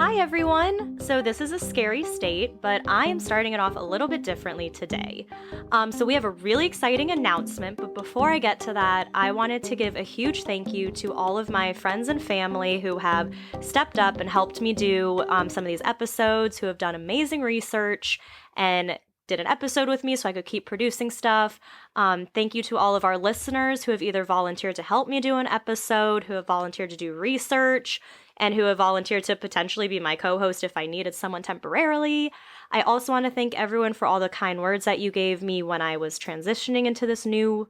Hi everyone! So this is a scary state, but I am starting it off a little bit differently today. So we have a really exciting announcement, but before I get to that, I wanted to give a huge thank you to all of my friends and family who have stepped up and helped me do some of these episodes, who have done amazing research and did an episode with me so I could keep producing stuff. Thank you to all of our listeners who have either volunteered to help me do an episode, who have volunteered to do research, and who have volunteered to potentially be my co-host if I needed someone temporarily. I also want to thank everyone for all the kind words that you gave me when I was transitioning into this new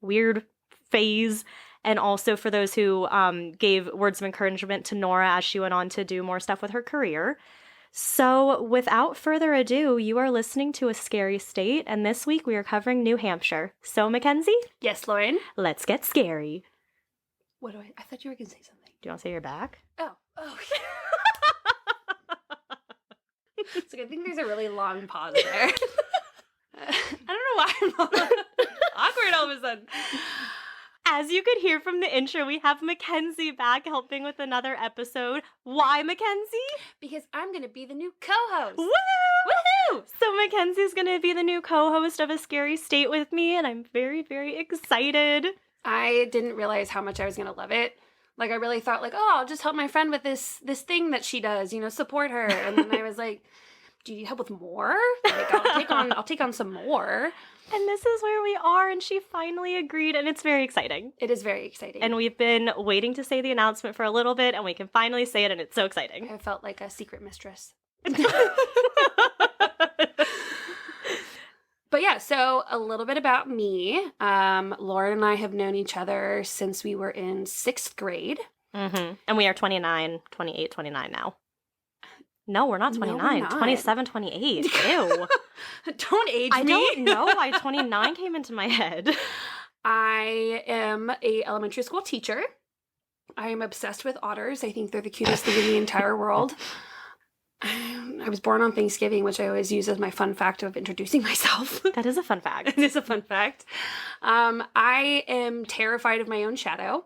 weird phase, and also for those who gave words of encouragement to Nora as she went on to do more stuff with her career. So without further ado, you are listening to A Scary State, and this week we are covering New Hampshire. So, Mackenzie? Yes, Lauren? Let's get scary. What do I thought you were going to say something. Do you want to say you're back? Oh. It's like, I think there's a really long pause there. I don't know why I'm awkward all of a sudden. As you could hear from the intro, we have Mackenzie back helping with another episode. Why, Mackenzie? Because I'm going to be the new co-host. Woo! Woohoo! So Mackenzie's going to be the new co-host of A Scary State with me, and I'm very, very excited. I didn't realize how much I was going to love it. Like, I really thought, like, oh, I'll just help my friend with this thing that she does, support her. And then I was like, do you need help with more? Like, I'll take on some more. And this is where we are, and she finally agreed, and it's very exciting. It is very exciting. And we've been waiting to say the announcement for a little bit, and we can finally say it, and it's so exciting. I felt like a secret mistress. But yeah, so a little bit about me. Lauren and I have known each other since we were in 6th grade. Mm-hmm. And we are 29, 28, 29 now. No, we're not 29. No, we're not. 27, 28. Ew. Don't age me. I don't know why 29 came into my head. I am a elementary school teacher. I am obsessed with otters. I think they're the cutest thing in the entire world. I was born on Thanksgiving, which I always use as my fun fact of introducing myself. That is a fun fact. It is a fun fact. I am terrified of my own shadow,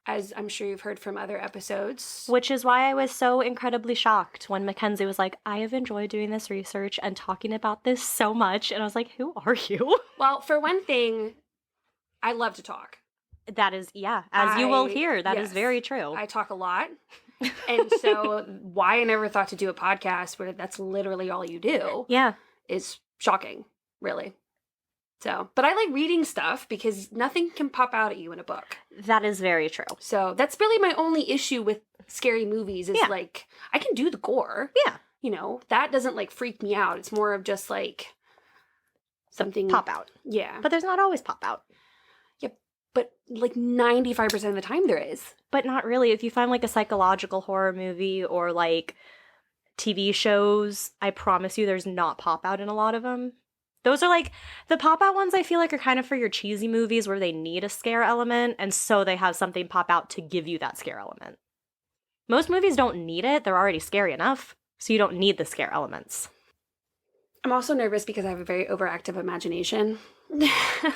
as I'm sure you've heard from other episodes. Which is why I was so incredibly shocked when Mackenzie was like, I have enjoyed doing this research and talking about this so much. And I was like, who are you? Well, for one thing, I love to talk. That is, yeah, as you will hear, that is very true. I talk a lot. And so why I never thought to do a podcast where that's literally all you do is shocking, really. So, but I like reading stuff because nothing can pop out at you in a book. That is very true. So that's really my only issue with scary movies is like, I can do the gore. Yeah. That doesn't like freak me out. It's more of just like something. Pop out. Yeah. But there's not always pop out. But like 95% of the time there is. But not really. If you find like a psychological horror movie or like TV shows, I promise you there's not pop out in a lot of them. Those are like, the pop out ones I feel like are kind of for your cheesy movies where they need a scare element, and so they have something pop out to give you that scare element. Most movies don't need it. They're already scary enough, so you don't need the scare elements. I'm also nervous because I have a very overactive imagination.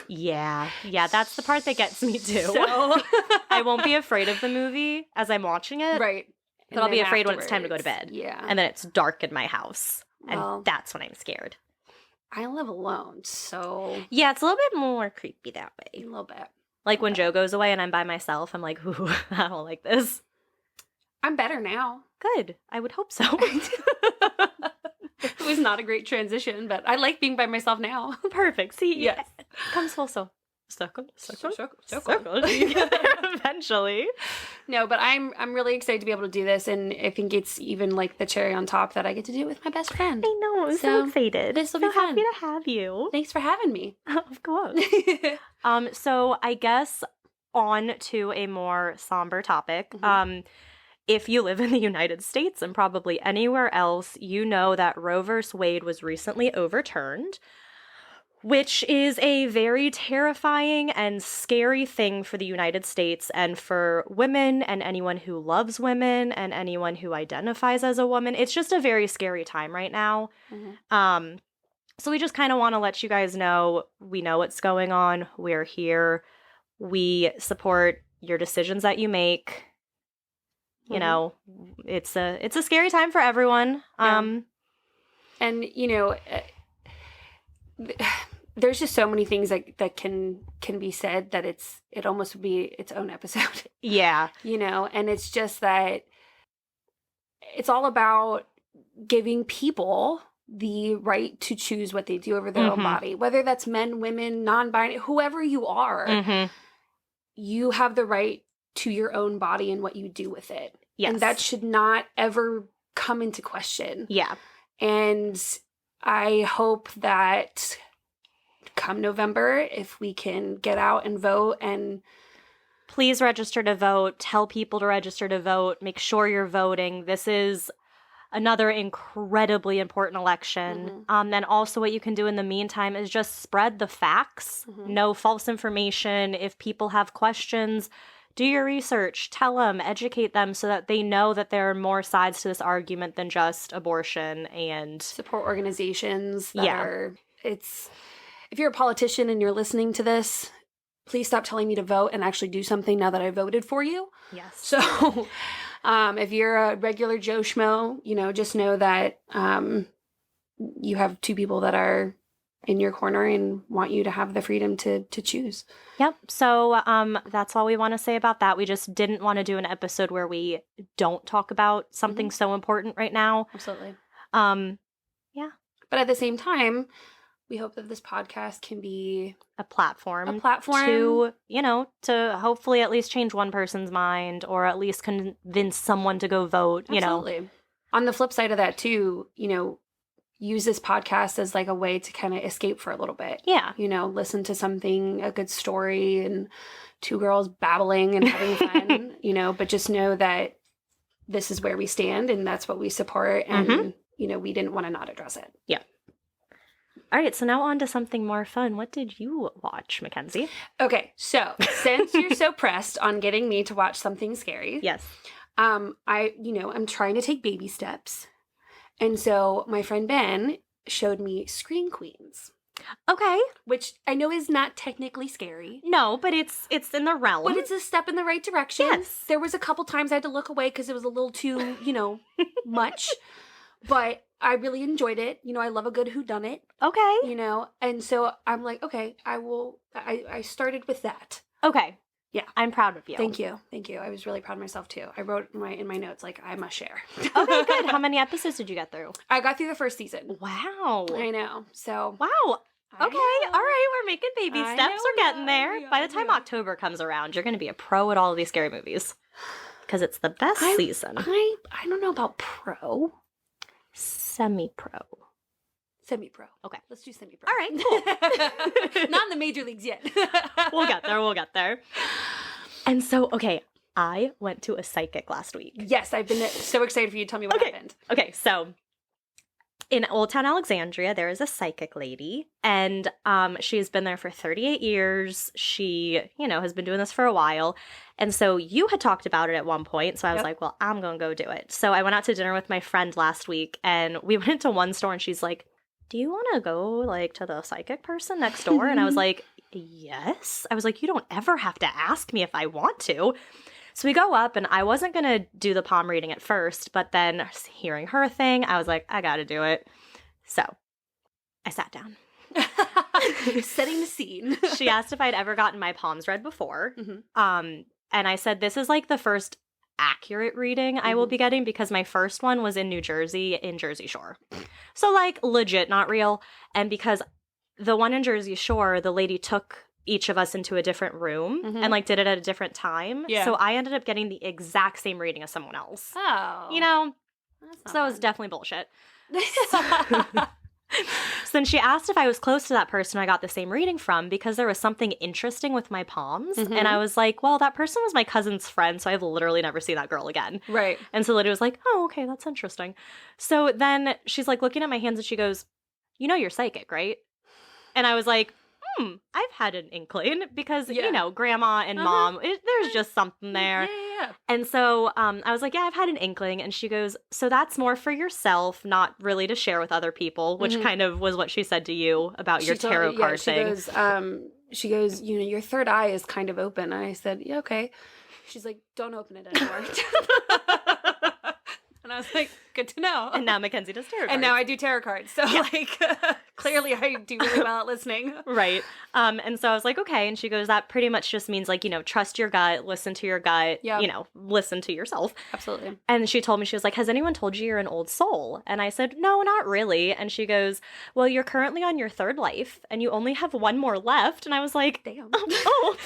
Yeah, that's the part that gets me too. So I won't be afraid of the movie as I'm watching it. Right. But I'll be afraid when it's time to go to bed. Yeah. And then it's dark in my house. And that's when I'm scared. I live alone, so... Yeah, it's a little bit more creepy that way. A little bit. Like when Joe goes away and I'm by myself, I'm like, ooh, I don't like this. I'm better now. Good. I would hope so. It was not a great transition, but I like being by myself now. Perfect. See, yes. It comes full circle. Circle. Eventually. No, but I'm really excited to be able to do this, and I think it's even like the cherry on top that I get to do it with my best friend. I know. I'm so excited. This will be fun. Happy to have you. Thanks for having me. Of course. So I guess on to a more somber topic. If you live in the United States and probably anywhere else, you know that Roe v. Wade was recently overturned, which is a very terrifying and scary thing for the United States and for women and anyone who loves women and anyone who identifies as a woman. It's just a very scary time right now. So we just kind of want to let you guys know, we know what's going on. We're here. We support your decisions that you make. You know, it's a scary time for everyone. And, there's just so many things that can be said that it almost would be its own episode. Yeah. And it's just that it's all about giving people the right to choose what they do over their own body, whether that's men, women, non-binary, whoever you are, you have the right to your own body and what you do with it. Yes. And that should not ever come into question. Yeah. And I hope that come November, if we can get out and vote, and please register to vote, tell people to register to vote, make sure you're voting. This is another incredibly important election. Then also what you can do in the meantime is just spread the facts. No false information. If people have questions, do your research, tell them, educate them so that they know that there are more sides to this argument than just abortion, and support organizations that are, if you're a politician and you're listening to this, please stop telling me to vote and actually do something now that I voted for you. Yes. So if you're a regular Joe Schmo, just know that you have two people that are in your corner and want you to have the freedom to choose. Yep. So that's all we want to say about that. We just didn't want to do an episode where we don't talk about something so important right now. Absolutely. Yeah. But at the same time, we hope that this podcast can be a platform to, to hopefully at least change one person's mind, or at least convince someone to go vote, Absolutely. On the flip side of that too, use this podcast as like a way to kind of escape for a little bit. Yeah. Listen to a good story and two girls babbling and having fun, but just know that this is where we stand and that's what we support. And, we didn't want to not address it. Yeah. All right, so now on to something more fun. What did you watch, Mackenzie? Okay, so since you're so pressed on getting me to watch something scary, yes, I'm trying to take baby steps, and so my friend Ben showed me Scream Queens. Okay, which I know is not technically scary. No, but it's in the realm. But it's a step in the right direction. Yes, there was a couple times I had to look away because it was a little too, much, but I really enjoyed it. I love a good whodunit. Okay. And so I'm like, okay, I started with that. Okay. Yeah. I'm proud of you. Thank you. I was really proud of myself too. I wrote in my notes, like, I must share. Okay, good. How many episodes did you get through? I got through the first season. Wow. I know. So. Wow. Okay. All right. We're making baby steps. We're getting there. By the time October comes around, you're going to be a pro at all of these scary movies. Because it's the best season. I don't know about pro. Semi-pro. Semi-pro. Okay. Let's do semi-pro. All right, cool. Not in the major leagues yet. We'll get there. And so, okay, I went to a psychic last week. Yes, I've been so excited for you to tell me what happened. Okay, so in Old Town Alexandria, there is a psychic lady, and she's been there for 38 years. She, has been doing this for a while. And so you had talked about it at one point, so I was like, well, I'm going to go do it. So I went out to dinner with my friend last week, and we went to one store, and she's like, do you want to go, to the psychic person next door? And I was like, yes. I was like, you don't ever have to ask me if I want to. So we go up, and I wasn't going to do the palm reading at first, but then hearing her thing, I was like, I got to do it. So I sat down. Setting the scene. She asked if I'd ever gotten my palms read before. And I said, this is the first accurate reading I will be getting, because my first one was in New Jersey, in Jersey Shore. So legit, not real. And because the one in Jersey Shore, the lady took each of us into a different room and did it at a different time. Yeah. So I ended up getting the exact same reading as someone else. Oh. So it was definitely bullshit. So then she asked if I was close to that person I got the same reading from, because there was something interesting with my palms. And I was like, well, that person was my cousin's friend, so I've literally never seen that girl again. Right. And so Lydia was like, oh, okay, that's interesting. So then she's looking at my hands, and she goes, you're psychic, right? And I was like, I've had an inkling, because, grandma and mom, there's just something there. Yeah. And so I was like, yeah, I've had an inkling. And she goes, so that's more for yourself, not really to share with other people, which kind of was what she said to you about your tarot card thing. She goes, your third eye is kind of open. And I said, yeah, okay. She's like, don't open it anymore. And I was like, good to know. And now Mackenzie does tarot cards. And now I do tarot cards. So, clearly I do really well at listening. Right. And so I was like, okay. And she goes, that pretty much just means like, trust your gut, listen to your gut, listen to yourself. Absolutely. And she told me, she was like, has anyone told you you're an old soul? And I said, no, not really. And she goes, well, you're currently on your third life and you only have one more left. And I was like, damn. Oh.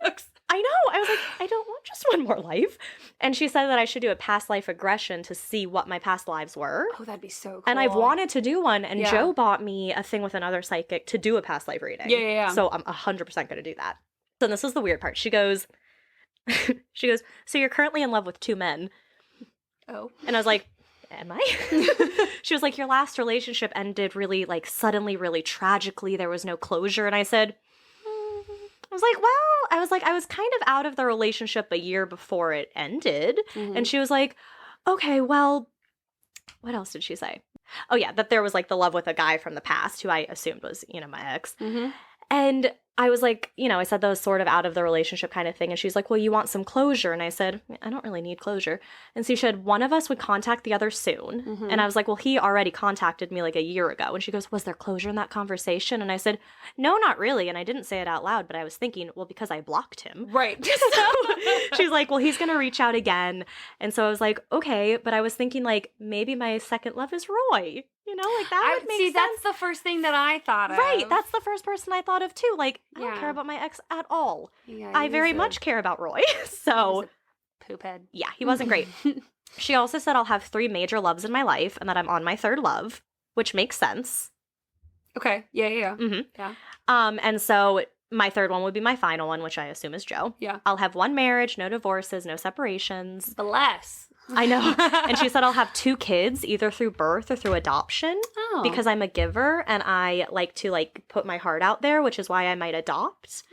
And I know. I was like, I don't want just one more life. And she said that I should do a past life regression to see what my past lives were. Oh, that'd be so cool. And I've wanted to do one. And Joe bought me a thing with another psychic to do a past life reading. Yeah. So I'm 100% going to do that. So this is the weird part. She goes, so you're currently in love with 2 men. Oh. And I was like, am I? She was like, your last relationship ended really like suddenly, really tragically. There was no closure. And I said, I was kind of out of the relationship a year before it ended. Mm-hmm. And she was like, okay, well, what else did she say? Oh yeah, that there was like the love with a guy from the past who I assumed was, my ex. Mm-hmm. And I was like, I said that was sort of out of the relationship kind of thing. And she's like, well, you want some closure. And I said, I don't really need closure. And so she said, one of us would contact the other soon. Mm-hmm. And I was like, well, he already contacted me like a year ago. And she goes, was there closure in that conversation? And I said, no, not really. And I didn't say it out loud, but I was thinking, well, because I blocked him. Right. So she's like, well, he's going to reach out again. And so I was like, okay. But I was thinking like, maybe my second love is Roy. Like that would make sense. That's the first thing that I thought of. Right. That's the first person I thought of too. Like, I don't care about my ex at all. Yeah, I very much care about Roy. So, poop head. Yeah, he wasn't great. She also said I'll have 3 major loves in my life and that I'm on my 3rd love, which makes sense. Okay. Yeah. Mm-hmm. Yeah. And so my 3rd one would be my final one, which I assume is Joe. Yeah. I'll have 1 marriage, no divorces, no separations. Bless. I know. And she said I'll have 2 kids, either through birth or through adoption. Oh. Because I'm a giver and I like to put my heart out there, which is why I might adopt.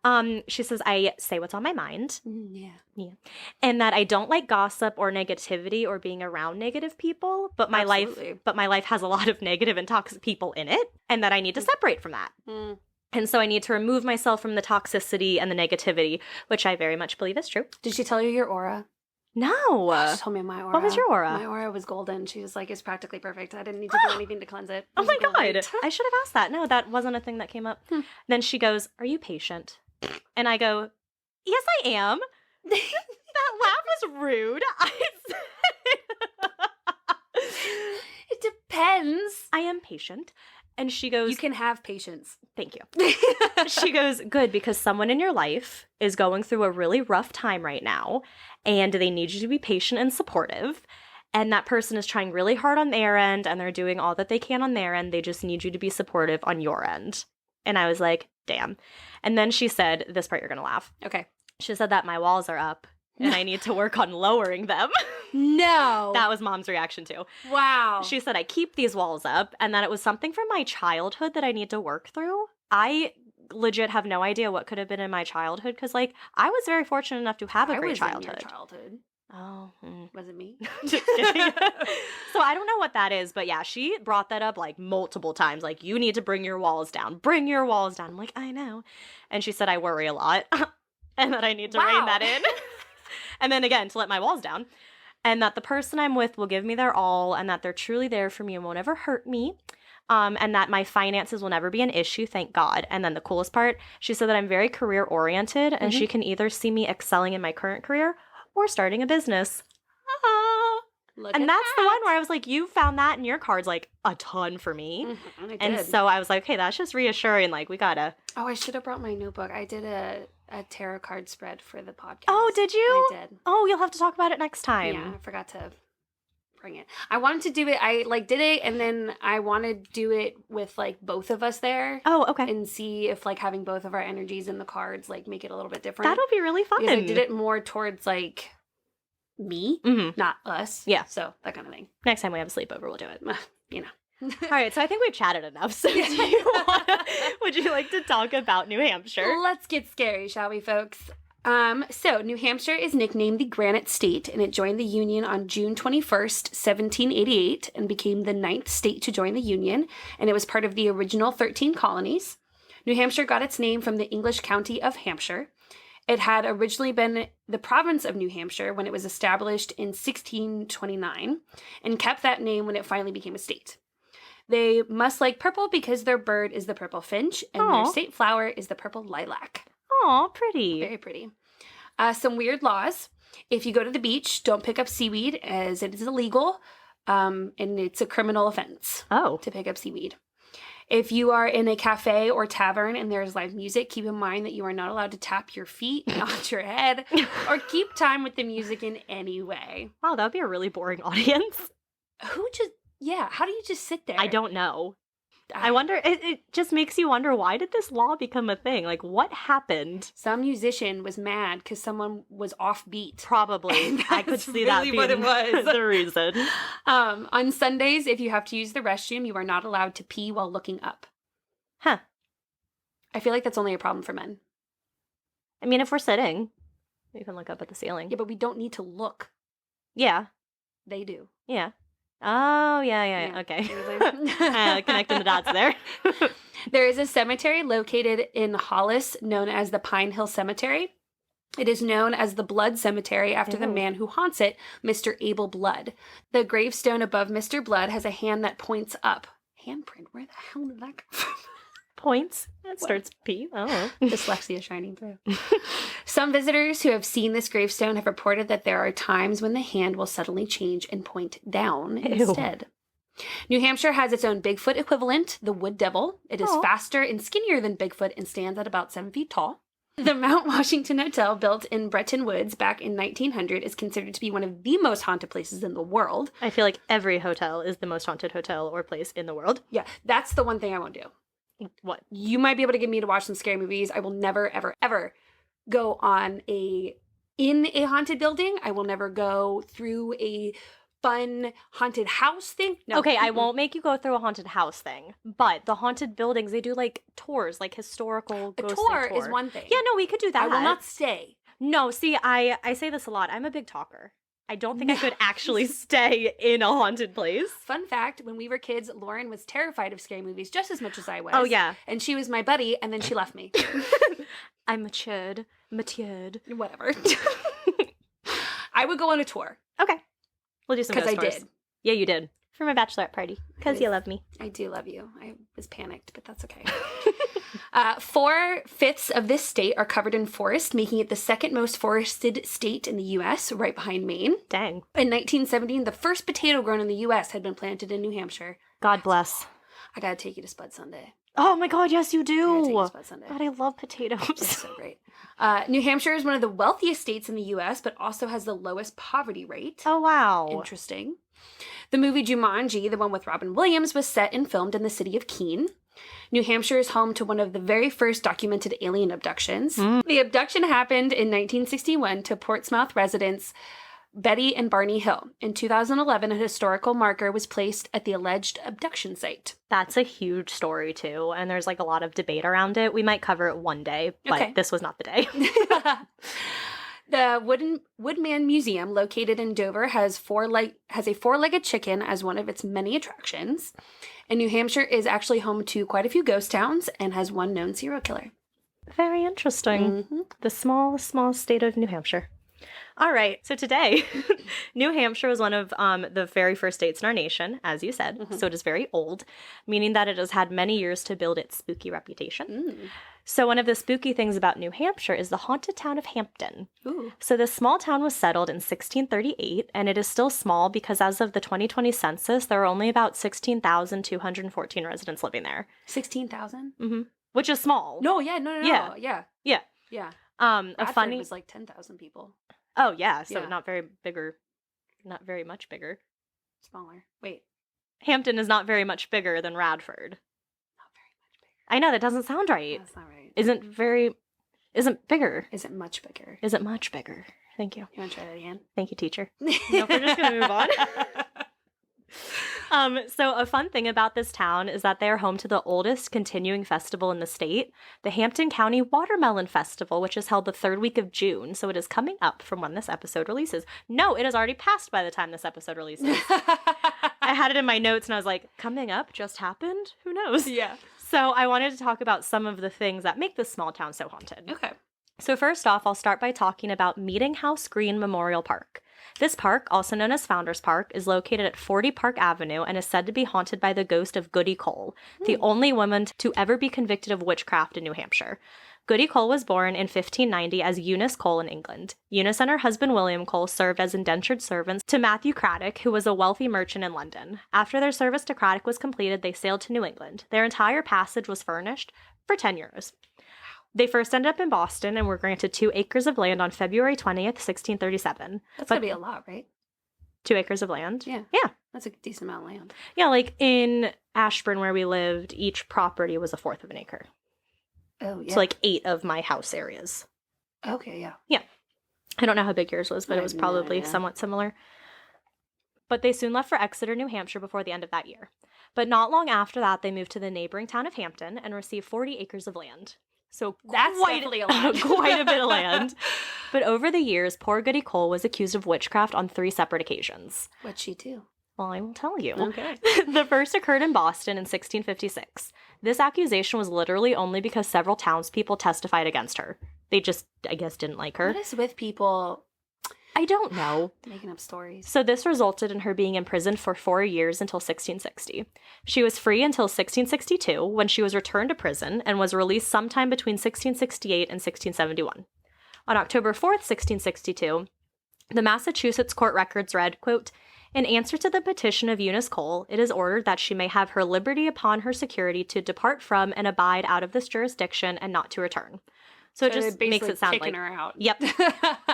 Oh. She says I say what's on my mind. Yeah. And that I don't like gossip or negativity or being around negative people, but my life has a lot of negative and toxic people in it, and that I need to separate from that. Mm. And so I need to remove myself from the toxicity and the negativity, which I very much believe is true. Did she tell you your aura? No. She told me my aura. What was your aura? My aura was golden. She was like, it's practically perfect. I didn't need to do anything to cleanse it. Oh my God. I should have asked that. No, that wasn't a thing that came up. Then she goes, are you patient? And I go, yes, I am. That laugh was rude. It depends. I am patient. And she goes, you can have patience. Thank you. She goes, good, because someone in your life is going through a really rough time right now, and they need you to be patient and supportive. And that person is trying really hard on their end, and they're doing all that they can on their end. They just need you to be supportive on your end. And I was like, damn. And then she said, this part you're going to laugh. Okay. She said that my walls are up, and I need to work on lowering them. No. That was Mom's reaction too. Wow. She said I keep these walls up and that it was something from my childhood that I need to work through. I legit have no idea what could have been in my childhood because, I was very fortunate enough to have a great childhood. In your childhood. Oh. Was it me? Just kidding. So I don't know what that is, but yeah, she brought that up multiple times. You need to bring your walls down. Bring your walls down. I'm like, I know. And she said I worry a lot and that I need to rein that in. And then again, to let my walls down. And that the person I'm with will give me their all, and that they're truly there for me and won't ever hurt me. And that my finances will never be an issue, thank God. And then the coolest part, she said that I'm very career-oriented, and she can either see me excelling in my current career or starting a business. And that's the one where I was like, you found that in your cards, a ton for me. Mm-hmm, and so I was like, okay, that's just reassuring. We gotta. Oh, I should have brought my notebook. I did a tarot card spread for the podcast. Oh, did you? I did. Oh, you'll have to talk about it next time. Yeah, I forgot to bring it. I wanted to do it. I did it, and then I want to do it with both of us there. Oh, okay. And see if having both of our energies in the cards make it a little bit different. That'll be really fun. Because I did it more towards me, not us. Yeah. So that kind of thing. Next time we have a sleepover, we'll do it. All right, so I think we've chatted enough. So would you like to talk about New Hampshire? Let's get scary, shall we, folks? So New Hampshire is nicknamed the Granite State, and it joined the Union on June 21st, 1788, and became the 9th state to join the Union, and it was part of the original 13 colonies. New Hampshire got its name from the English county of Hampshire, It had originally been the province of New Hampshire when it was established in 1629 and kept that name when it finally became a state. They must like purple because their bird is the purple finch and their state flower is the purple lilac. Aw, pretty. Very pretty. Some weird laws. If you go to the beach, don't pick up seaweed as it is illegal and it's a criminal offense to pick up seaweed. If you are in a cafe or tavern and there's live music, keep in mind that you are not allowed to tap your feet, nod your head, or keep time with the music in any way. Wow, that would be a really boring audience. How do you just sit there? I don't know. I wonder, it just makes you wonder, why did this law become a thing? Like, what happened? Some musician was mad because someone was offbeat. Probably. I could see that being what it was. The reason. On Sundays, if you have to use the restroom, you are not allowed to pee while looking up. Huh. I feel like that's only a problem for men. I mean, if we're sitting, we can look up at the ceiling. Yeah, but we don't need to look. Yeah. They do. Yeah. Oh, yeah. Okay. Connecting the dots there. There is a cemetery located in Hollis known as the Pine Hill Cemetery. It is known as the Blood Cemetery after the man who haunts it, Mr. Abel Blood. The gravestone above Mr. Blood has a hand that points up. Handprint? Where the hell did that come from? Points. That starts P. Oh. Dyslexia shining through. Some visitors who have seen this gravestone have reported that there are times when the hand will suddenly change and point down instead. New Hampshire has its own Bigfoot equivalent, the Wood Devil. It is faster and skinnier than Bigfoot and stands at about 7 feet tall. The Mount Washington Hotel, built in Bretton Woods back in 1900, is considered to be one of the most haunted places in the world. I feel like every hotel is the most haunted hotel or place in the world. Yeah, that's the one thing I won't do. What? You might be able to get me to watch some scary movies. I will never, ever, ever go in a haunted building. I will never go through a fun haunted house thing. No. Okay, I won't make you go through a haunted house thing, but the haunted buildings, they do like tours, like historical ghostly tour. Is one thing. Yeah, no, we could do that. I will not stay. No, see, I say this a lot. I'm a big talker. I don't think I could actually stay in a haunted place. Fun fact, when we were kids, Lauren was terrified of scary movies just as much as I was. Oh, yeah. And she was my buddy, and then she left me. I matured. Whatever. I would go on a tour. Okay. We'll do some ghost tours. Because I did. Yeah, you did. For my bachelorette party. Because you love me. I do love you. I was panicked, but that's okay. 4/5 of this state are covered in forest, making it the second most forested state in the U.S., right behind Maine. Dang. In 1917, the first potato grown in the U.S. had been planted in New Hampshire. God bless. I gotta take you to Spud Sunday. Oh my God, yes you do. I gotta take you to Spud Sunday. God, I love potatoes. It's so great. New Hampshire is one of the wealthiest states in the U.S., but also has the lowest poverty rate. Oh, wow. Interesting. The movie Jumanji, the one with Robin Williams, was set and filmed in the city of Keene. New Hampshire is home to one of the very first documented alien abductions. The abduction happened in 1961 to Portsmouth residents Betty and Barney Hill. In 2011, a historical marker was placed at the alleged abduction site. That's a huge story, too, and there's like a lot of debate around it. We might cover it one day, but This was not the day. The Woodman Museum, located in Dover, has a four-legged chicken as one of its many attractions. And New Hampshire is actually home to quite a few ghost towns and has one known serial killer. Very interesting. Mm-hmm. The small, small state of New Hampshire. All right, so today, New Hampshire was one of the very first states in our nation, as you said, so it is very old, meaning that it has had many years to build its spooky reputation. So one of the spooky things about New Hampshire is the haunted town of Hampton. Ooh. So this small town was settled in 1638, and it is still small because as of the 2020 census, there are only about 16,214 residents living there. 16,000? Mm-hmm. Which is small. No. Yeah. Bradford was like 10,000 people. Oh, yeah. So not very much bigger. Smaller. Wait. Hampton is not very much bigger than Radford. Not very much bigger. I know, that doesn't sound right. That's not right. Isn't bigger. Is it much bigger? Is it much bigger? Thank you. You want to try that again? Thank you, teacher. Nope, we're just going to move on. So a fun thing about this town is that they are home to the oldest continuing festival in the state, the Hampton County Watermelon Festival, which is held the third week of June. So it is coming up from when this episode releases. No, it has already passed by the time this episode releases. I had it in my notes and I was like, coming up just happened? Who knows? Yeah. So I wanted to talk about some of the things that make this small town so haunted. Okay. So first off, I'll start by talking about Meeting House Green Memorial Park. This park, also known as Founders Park, is located at 40 Park Avenue and is said to be haunted by the ghost of Goody Cole, the only woman to ever be convicted of witchcraft in New Hampshire. Goody Cole was born in 1590 as Eunice Cole in England. Eunice and her husband William Cole served as indentured servants to Matthew Craddock, who was a wealthy merchant in London. After their service to Craddock was completed, they sailed to New England. Their entire passage was furnished for €10. They first ended up in Boston and were granted 2 acres of land on February 20th, 1637. That's gotta be a lot, right? 2 acres of land? Yeah. Yeah. That's a decent amount of land. Yeah, like in Ashburn where we lived, each property was 1/4 of an acre. Oh, yeah. So like 8 of my house areas. Okay, yeah. Yeah. I don't know how big yours was, but it was probably somewhat similar. But they soon left for Exeter, New Hampshire before the end of that year. But not long after that, they moved to the neighboring town of Hampton and received 40 acres of land. So that's definitely a lot. Quite a bit of land. But over the years, poor Goody Cole was accused of witchcraft on 3 separate occasions. What'd she do? Well, I will tell you. Okay. The first occurred in Boston in 1656. This accusation was literally only because several townspeople testified against her. They just, I guess, didn't like her. What is with people? I don't know. Making up stories. So this resulted in her being imprisoned for 4 years until 1660. She was free until 1662, when she was returned to prison and was released sometime between 1668 and 1671. On October 4th, 1662, the Massachusetts court records read, quote, "In answer to the petition of Eunice Cole, it is ordered that she may have her liberty upon her security to depart from and abide out of this jurisdiction and not to return." So it just makes it sound kicking like her out. Yep.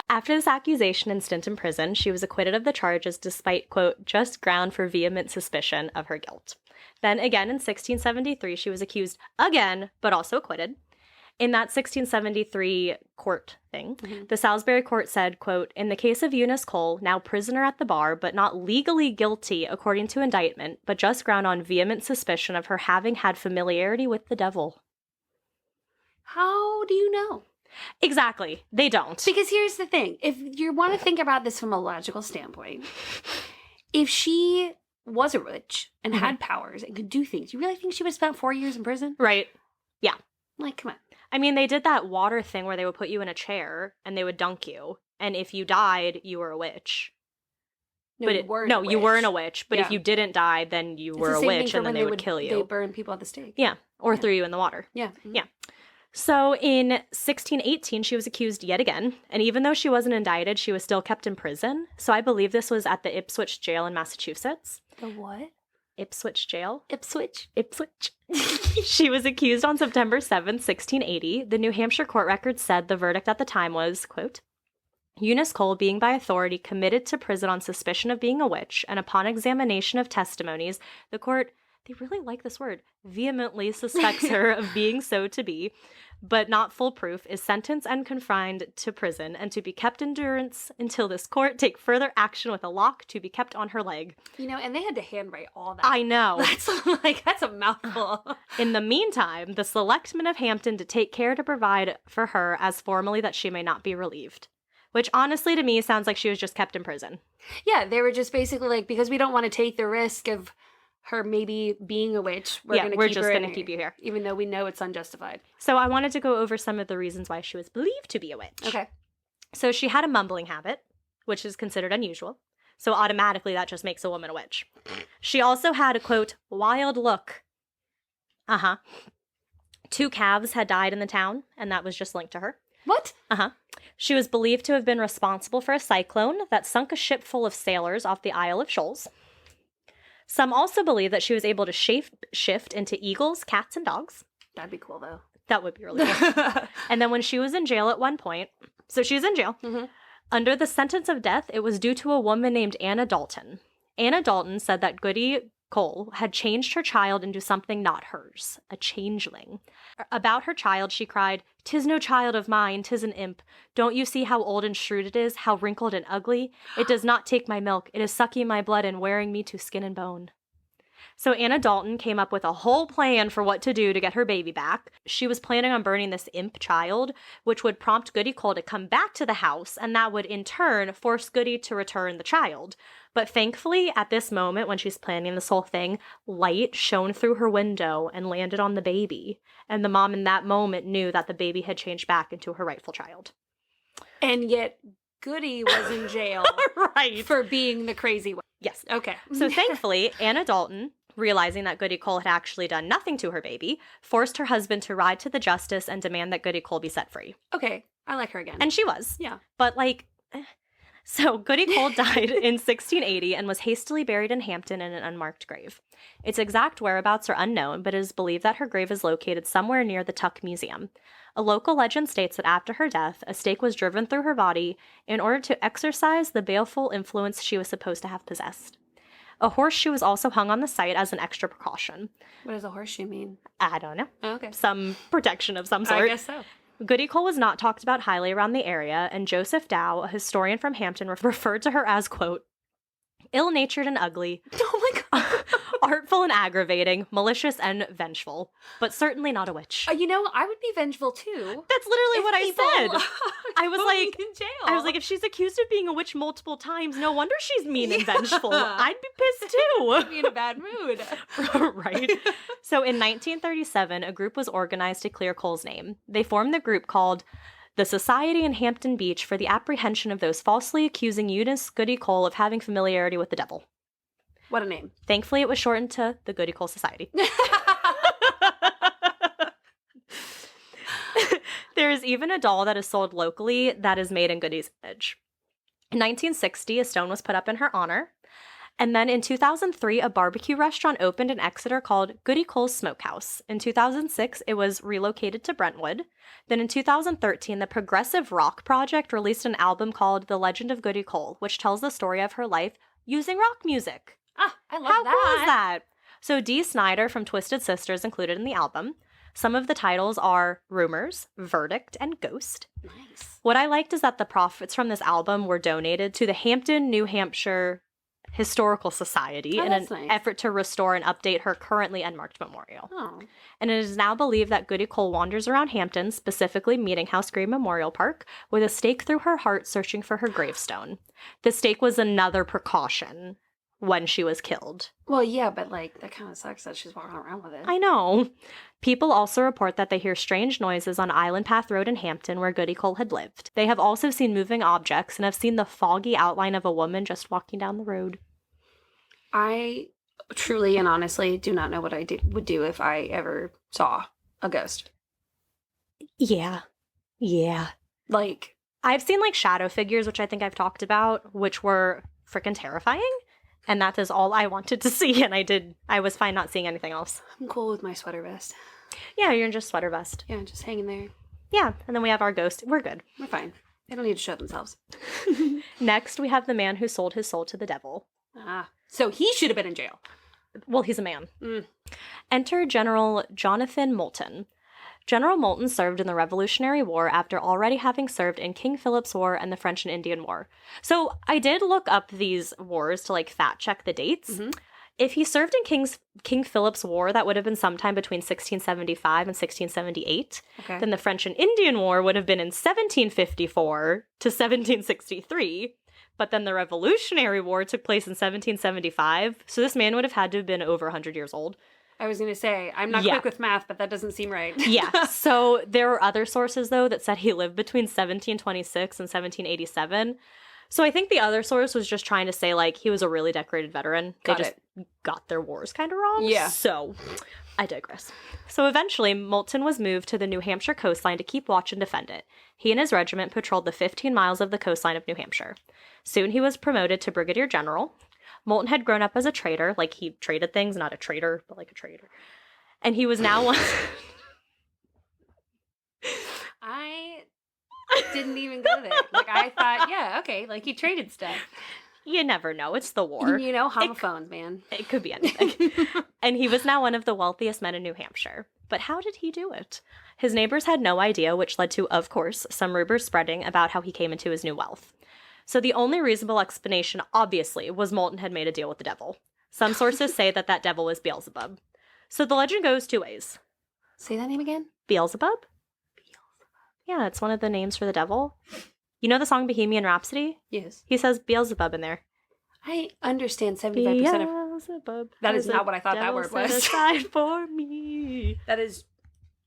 After this accusation and stint in prison, she was acquitted of the charges despite, quote, just ground for vehement suspicion of her guilt. Then again in 1673, she was accused again, but also acquitted. In that 1673 court thing, the Salisbury court said, quote, "In the case of Eunice Cole, now prisoner at the bar, but not legally guilty according to indictment, but just ground on vehement suspicion of her having had familiarity with the devil." How do you know? Exactly. They don't. Because here's the thing. If you want to think about this from a logical standpoint, if she was a witch and had powers and could do things, you really think she would have spent 4 years in prison? Right. Yeah. Like, come on. I mean, they did that water thing where they would put you in a chair and they would dunk you. And if you died, you were a witch. No, you weren't a witch. But if you didn't die, then you were a witch and then they would kill you. They burn people at the stake. Yeah. Or threw you in the water. Yeah. Yeah. So in 1618, she was accused yet again, and even though she wasn't indicted, she was still kept in prison. So I believe this was at the Ipswich jail in Massachusetts. The what? Ipswich jail. Ipswich. She was accused on September 7th, 1680. The New Hampshire court records said the verdict at the time was, quote, "Eunice Cole being by authority committed to prison on suspicion of being a witch, and upon examination of testimonies, the court," they really like this word, "vehemently suspects her of being so to be, but not full proof, is sentenced and confined to prison, and to be kept in durance until this court take further action with a lock to be kept on her leg." You know, and they had to handwrite all that. I know. That's a mouthful. In the meantime, the selectmen of Hampton to take care to provide for her as formally that she may not be relieved. Which honestly to me sounds like she was just kept in prison. Yeah, they were just basically like, because we don't want to take the risk of her maybe being a witch, we're just going to keep you here. Even though we know it's unjustified. So I wanted to go over some of the reasons why she was believed to be a witch. Okay. So she had a mumbling habit, which is considered unusual. So automatically that just makes a woman a witch. She also had a, quote, wild look. 2 calves had died in the town, and that was just linked to her. What? She was believed to have been responsible for a cyclone that sunk a ship full of sailors off the Isle of Shoals. Some also believe that she was able to shift into eagles, cats, and dogs. That'd be cool, though. That would be really cool. And then when she was in jail at one point, so she was in jail, under the sentence of death, it was due to a woman named Anna Dalton. Anna Dalton said that Goody Cole had changed her child into something not hers, a changeling. About her child, she cried, "'Tis no child of mine, 'tis an imp. Don't you see how old and shrewd it is, how wrinkled and ugly? It does not take my milk, it is sucking my blood and wearing me to skin and bone." So Anna Dalton came up with a whole plan for what to do to get her baby back. She was planning on burning this imp child, which would prompt Goody Cole to come back to the house, and that would in turn force Goody to return the child. But thankfully, at this moment, when she's planning this whole thing, light shone through her window and landed on the baby. And the mom in that moment knew that the baby had changed back into her rightful child. And yet Goody was in jail right. for being the crazy one. Yes. Okay. So thankfully, Anna Dalton, realizing that Goody Cole had actually done nothing to her baby, forced her husband to ride to the justice and demand that Goody Cole be set free. Okay. I like her again. And she was. Yeah. But so Goody Cole died in 1680 and was hastily buried in Hampton in an unmarked grave. Its exact whereabouts are unknown, but it is believed that her grave is located somewhere near the Tuck Museum. A local legend states that after her death, a stake was driven through her body in order to exorcise the baleful influence she was supposed to have possessed. A horseshoe was also hung on the site as an extra precaution. What does a horseshoe mean? I don't know. Oh, okay. Some protection of some sort. I guess so. Goody Cole was not talked about highly around the area, and Joseph Dow, a historian from Hampton, referred to her as, quote, ill-natured and ugly. Oh my God. Artful and aggravating, malicious and vengeful, but certainly not a witch. I would be vengeful too. That's literally what I said. I was like, in jail. if she's accused of being a witch multiple times, no wonder she's mean and vengeful. I'd be pissed too. I'd be in a bad mood. Right. So in 1937, a group was organized to clear Cole's name. They formed the group called the Society in Hampton Beach for the apprehension of those falsely accusing Eunice Goody Cole of having familiarity with the devil. What a name. Thankfully, it was shortened to the Goody Cole Society. There is even a doll that is sold locally that is made in Goody's image. In 1960, a stone was put up in her honor. And then in 2003, a barbecue restaurant opened in Exeter called Goody Cole's Smokehouse. In 2006, it was relocated to Brentwood. Then in 2013, the Progressive Rock Project released an album called The Legend of Goody Cole, which tells the story of her life using rock music. Ah, I love How that. cool is that? So Dee Snider from Twisted Sisters included in the album. Some of the titles are Rumors, Verdict, and Ghost. Nice. What I liked is that the profits from this album were donated to the Hampton, New Hampshire Historical Society in an effort to restore and update her currently unmarked memorial. Oh. And it is now believed that Goody Cole wanders around Hampton, specifically Meeting House Green Memorial Park, with a stake through her heart searching for her gravestone. The stake was another precaution when she was killed. Well, yeah, but that kind of sucks that she's walking around with it. I know. People also report that they hear strange noises on Island Path Road in Hampton where Goody Cole had lived. They have also seen moving objects and have seen the foggy outline of a woman just walking down the road. I truly and honestly do not know what I would do if I ever saw a ghost. Yeah. I've seen shadow figures, which I think I've talked about, which were freaking terrifying. And that is all I wanted to see, and I was fine not seeing anything else. I'm cool with my sweater vest. Yeah, you're in just sweater vest. Yeah, just hanging there. Yeah, and then we have our ghost. We're good. We're fine. They don't need to show themselves. Next, we have the man who sold his soul to the devil. Ah, so he should have been in jail. Well, he's a man. Mm. Enter General Jonathan Moulton. General Moulton served in the Revolutionary War after already having served in King Philip's War and the French and Indian War. So I did look up these wars to fact check the dates. Mm-hmm. If he served in King Philip's War, that would have been sometime between 1675 and 1678. Okay. Then the French and Indian War would have been in 1754 to 1763. But then the Revolutionary War took place in 1775. So this man would have had to have been over 100 years old. I was going to say, I'm not quick with math, but that doesn't seem right. Yeah. So there were other sources, though, that said he lived between 1726 and 1787. So I think the other source was just trying to say, he was a really decorated veteran. They just got their wars kind of wrong. Yeah. So I digress. So eventually, Moulton was moved to the New Hampshire coastline to keep watch and defend it. He and his regiment patrolled the 15 miles of the coastline of New Hampshire. Soon he was promoted to brigadier general. Moulton had grown up as a trader, he traded things, not a trader, but a trader. And he was now one... I didn't even go there. I thought, yeah, okay, he traded stuff. You never know. It's the war. Homophones, man. It could be anything. And he was now one of the wealthiest men in New Hampshire. But how did he do it? His neighbors had no idea, which led to, of course, some rumors spreading about how he came into his new wealth. So the only reasonable explanation, obviously, was Moulton had made a deal with the devil. Some sources say that devil was Beelzebub. So the legend goes two ways. Say that name again? Beelzebub? Yeah, it's one of the names for the devil. You know the song Bohemian Rhapsody? Yes. He says Beelzebub in there. I understand 75% of... That is not what I thought that word was. Aside for me. That is...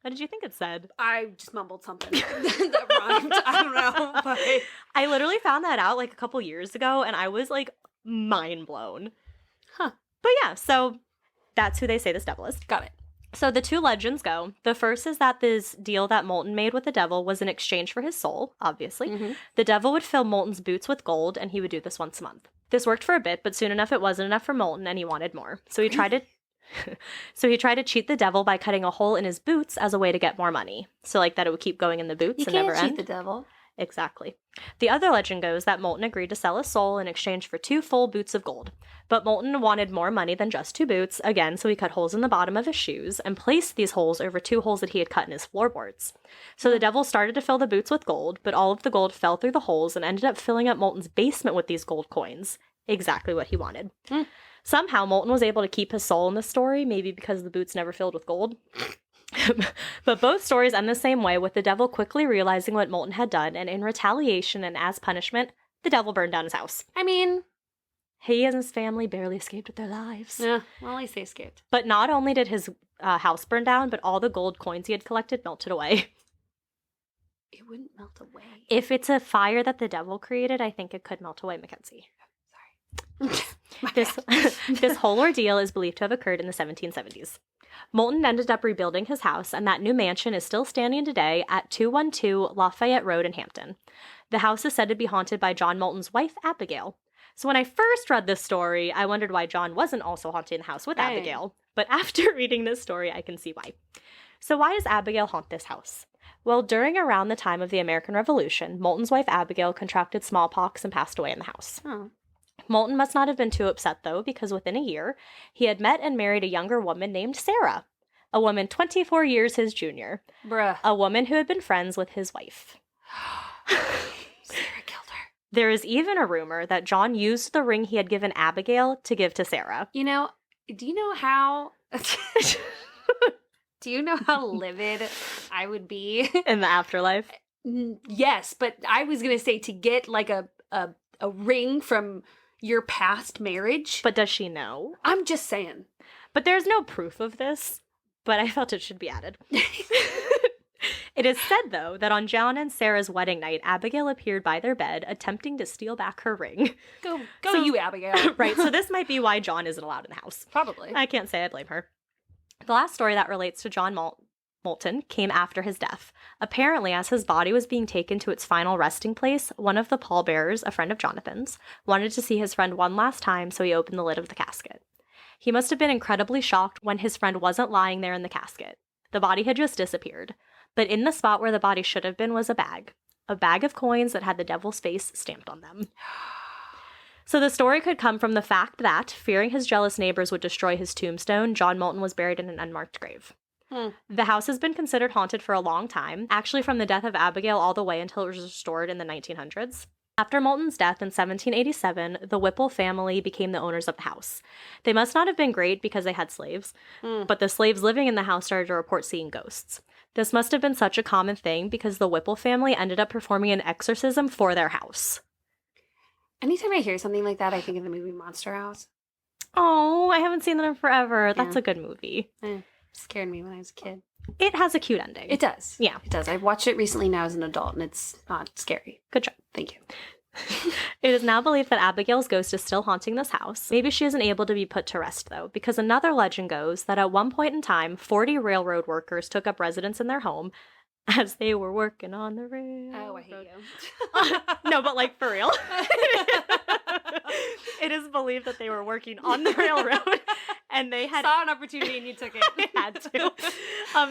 What did you think it said? I just mumbled something that rhymed. I don't know. But... I literally found that out like a couple years ago, and I was like mind blown. Huh. But yeah, so that's who they say this devil is. Got it. So the two legends go. The first is that this deal that Moulton made with the devil was in exchange for his soul, obviously. Mm-hmm. The devil would fill Moulton's boots with gold, and he would do this once a month. This worked for a bit, but soon enough it wasn't enough for Moulton, and he wanted more. So he tried to cheat the devil by cutting a hole in his boots as a way to get more money. So like that it would keep going in the boots and never end. You can't cheat the devil. Exactly. The other legend goes that Moulton agreed to sell his soul in exchange for 2 full boots of gold. But Moulton wanted more money than just 2 boots, again, so he cut holes in the bottom of his shoes and placed these holes over 2 holes that he had cut in his floorboards. So the devil started to fill the boots with gold, but all of the gold fell through the holes and ended up filling up Moulton's basement with these gold coins. Exactly what he wanted. Somehow, Moulton was able to keep his soul in the story, maybe because the boots never filled with gold. But both stories end the same way, with the devil quickly realizing what Moulton had done, and in retaliation and as punishment, the devil burned down his house. I mean, he and his family barely escaped with their lives. Yeah, well, at least they escaped. But not only did his house burn down, but all the gold coins he had collected melted away. It wouldn't melt away. If it's a fire that the devil created, I think it could melt away, Mackenzie. Sorry. This whole ordeal is believed to have occurred in the 1770s. Moulton ended up rebuilding his house, and that new mansion is still standing today at 212 Lafayette Road in Hampton. The house is said to be haunted by John Moulton's wife, Abigail. So when I first read this story, I wondered why John wasn't also haunting the house with Abigail. But after reading this story, I can see why. So why does Abigail haunt this house? Well, during around the time of the American Revolution, Moulton's wife, Abigail, contracted smallpox and passed away in the house. Oh. Moulton must not have been too upset, though, because within a year, he had met and married a younger woman named Sarah, a woman 24 years his junior. Bruh. A woman who had been friends with his wife. Sarah killed her. There is even a rumor that John used the ring he had given Abigail to give to Sarah. You know, do you know how... Do you know how livid I would be? In the afterlife? Yes, but I was going to say to get like a ring from your past marriage. But does she know? I'm just saying. But there's no proof of this, but I felt it should be added. It is said, though, that on John and Sarah's wedding night, Abigail appeared by their bed, attempting to steal back her ring. Go you, Abigail. Right, so this might be why John isn't allowed in the house. Probably. I can't say I blame her. The last story that relates to John Moulton came after his death. Apparently, as his body was being taken to its final resting place, one of the pallbearers, a friend of Jonathan's, wanted to see his friend one last time, so he opened the lid of the casket. He must have been incredibly shocked when his friend wasn't lying there in the casket. The body had just disappeared. But in the spot where the body should have been was a bag of coins that had the devil's face stamped on them. So the story could come from the fact that, fearing his jealous neighbors would destroy his tombstone, John Moulton was buried in an unmarked grave. The house has been considered haunted for a long time, actually from the death of Abigail all the way until it was restored in the 1900s. After Moulton's death in 1787, the Whipple family became the owners of the house. They must not have been great because they had slaves, but the slaves living in the house started to report seeing ghosts. This must have been such a common thing because the Whipple family ended up performing an exorcism for their house. Anytime I hear something like that, I think of the movie Monster House. Oh, I haven't seen that in forever. That's a good movie. It scared me when I was a kid. It has a cute ending. It does. Yeah. It does. I've watched it recently now as an adult, and it's not scary. Good job. Thank you. It is now believed that Abigail's ghost is still haunting this house. Maybe she isn't able to be put to rest, though, because another legend goes that at one point in time, 40 railroad workers took up residence in their home as they were working on the railroad. Oh, I hate you. No, but like for real. It is believed that they were working on the railroad and they had saw an opportunity and you took it. They had to.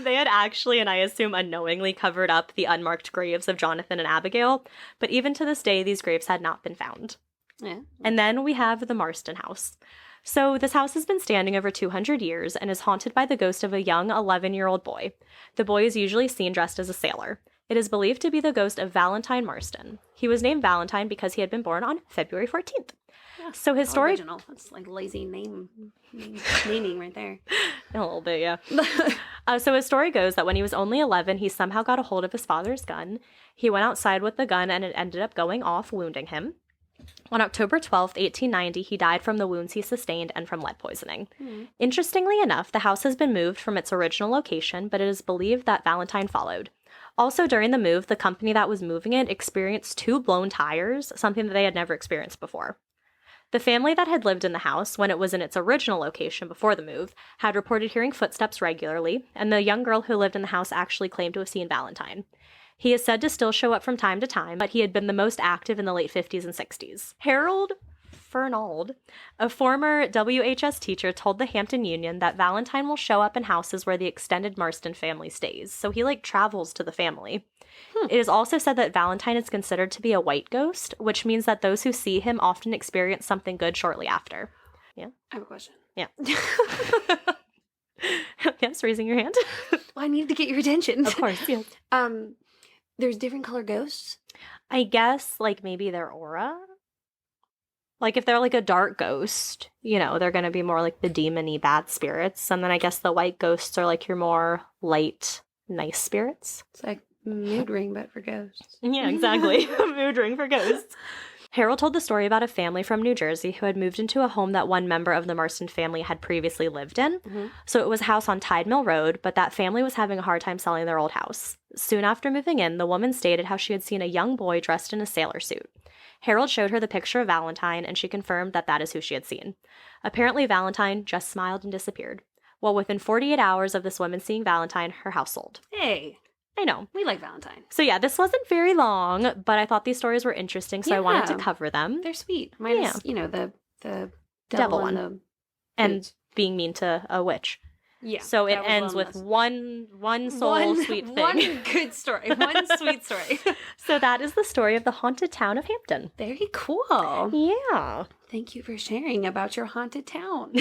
They had actually, and I assume unknowingly, covered up the unmarked graves of Jonathan and Abigail, but even to this day, these graves had not been found. Yeah. And then we have the Marston house. So this house has been standing over 200 years and is haunted by the ghost of a young 11-year-old boy. The boy is usually seen dressed as a sailor. It is believed to be the ghost of Valentine Marston. He was named Valentine because he had been born on February 14th. Yeah, so his story... Original. That's like lazy naming right there. A little bit, yeah. So his story goes that when he was only 11, he somehow got a hold of his father's gun. He went outside with the gun and it ended up going off, wounding him. On October 12th, 1890, he died from the wounds he sustained and from lead poisoning. Interestingly enough, the house has been moved from its original location, but it is believed that Valentine followed. Also, during the move, the company that was moving it experienced 2 blown tires, something that they had never experienced before. The family that had lived in the house when it was in its original location before the move had reported hearing footsteps regularly, and the young girl who lived in the house actually claimed to have seen Valentine. He is said to still show up from time to time, but he had been the most active in the late 50s and 60s. Harold Fernald, a former WHS teacher, told the Hampton Union that Valentine will show up in houses where the extended Marston family stays, so he, travels to the family. It is also said that Valentine is considered to be a white ghost, which means that those who see him often experience something good shortly after. Yeah? I have a question. Yeah. Yes, raising your hand. Well, I needed to get your attention. Of course, yes. There's different color ghosts? I guess, maybe their aura? If they're, a dark ghost, they're going to be more like the demon-y bad spirits. And then I guess the white ghosts are, your more light, nice spirits. It's like mood ring, but for ghosts. Yeah, exactly. Mood ring for ghosts. Harold told the story about a family from New Jersey who had moved into a home that one member of the Marston family had previously lived in. So it was a house on Tide Mill Road, but that family was having a hard time selling their old house. Soon after moving in, the woman stated how she had seen a young boy dressed in a sailor suit. Harold showed her the picture of Valentine, and she confirmed that that is who she had seen. Apparently, Valentine just smiled and disappeared. Well, within 48 hours of this woman seeing Valentine, her house sold. Hey. I know. We like Valentine. So yeah, this wasn't very long, but I thought these stories were interesting, so I wanted to cover them. They're sweet. Minus, the devil one. And being mean to a witch. Yeah. So it ends with one sweet thing. One good story. One sweet story. So that is the story of the haunted town of Hampton. Very cool. Yeah. Thank you for sharing about your haunted town.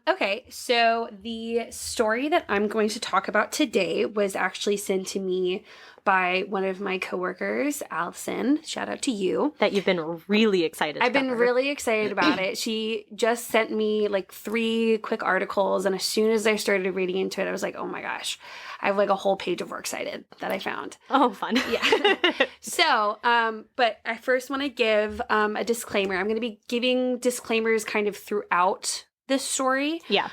Okay, so the story that I'm going to talk about today was actually sent to me by one of my coworkers, Allison. Shout out to you. That you've been really excited I've been really excited about it. She just sent me 3 quick articles, and as soon as I started reading into it, I was like, oh my gosh, I have a whole page of works cited that I found. Oh, fun. Yeah. So, but I first want to give a disclaimer. I'm going to be giving disclaimers kind of throughout this story. Yeah.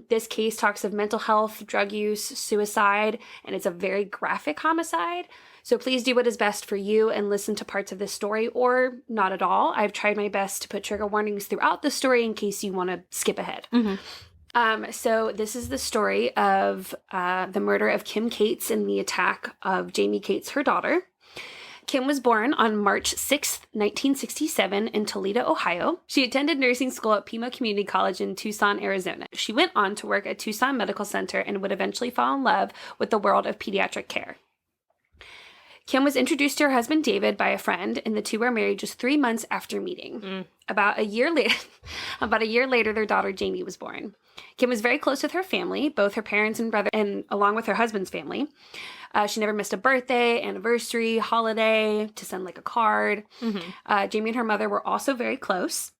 This case talks of mental health, drug use, suicide, and it's a very graphic homicide. So please do what is best for you and listen to parts of this story or not at all. I've tried my best to put trigger warnings throughout the story in case you want to skip ahead. So this is the story of the murder of Kim Cates and the attack of Jamie Cates, her daughter. Kim was born on March 6th, 1967 in Toledo, Ohio. She attended nursing school at Pima Community College in Tucson, Arizona. She went on to work at Tucson Medical Center and would eventually fall in love with the world of pediatric care. Kim was introduced to her husband, David, by a friend, and the two were married just 3 months after meeting. About a year later, their daughter, Jamie, was born. Kim was very close with her family, both her parents and brother, and along with her husband's family. She never missed a birthday, anniversary, holiday to send a card. Jamie and her mother were also very close.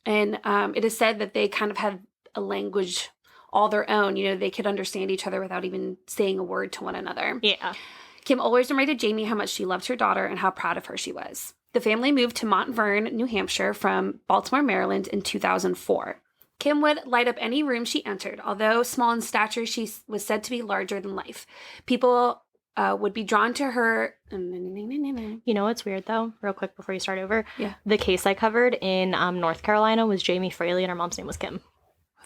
And it is said that they kind of had a language all their own. They could understand each other without even saying a word to one another. Yeah. Kim always reminded Jamie how much she loved her daughter and how proud of her she was. The family moved to Mont Verne, New Hampshire from Baltimore, Maryland in 2004. Kim would light up any room she entered. Although small in stature, she was said to be larger than life. People would be drawn to her. You know what's weird, though? Real quick before you start over. Yeah. The case I covered in North Carolina was Jamie Fraley, and her mom's name was Kim.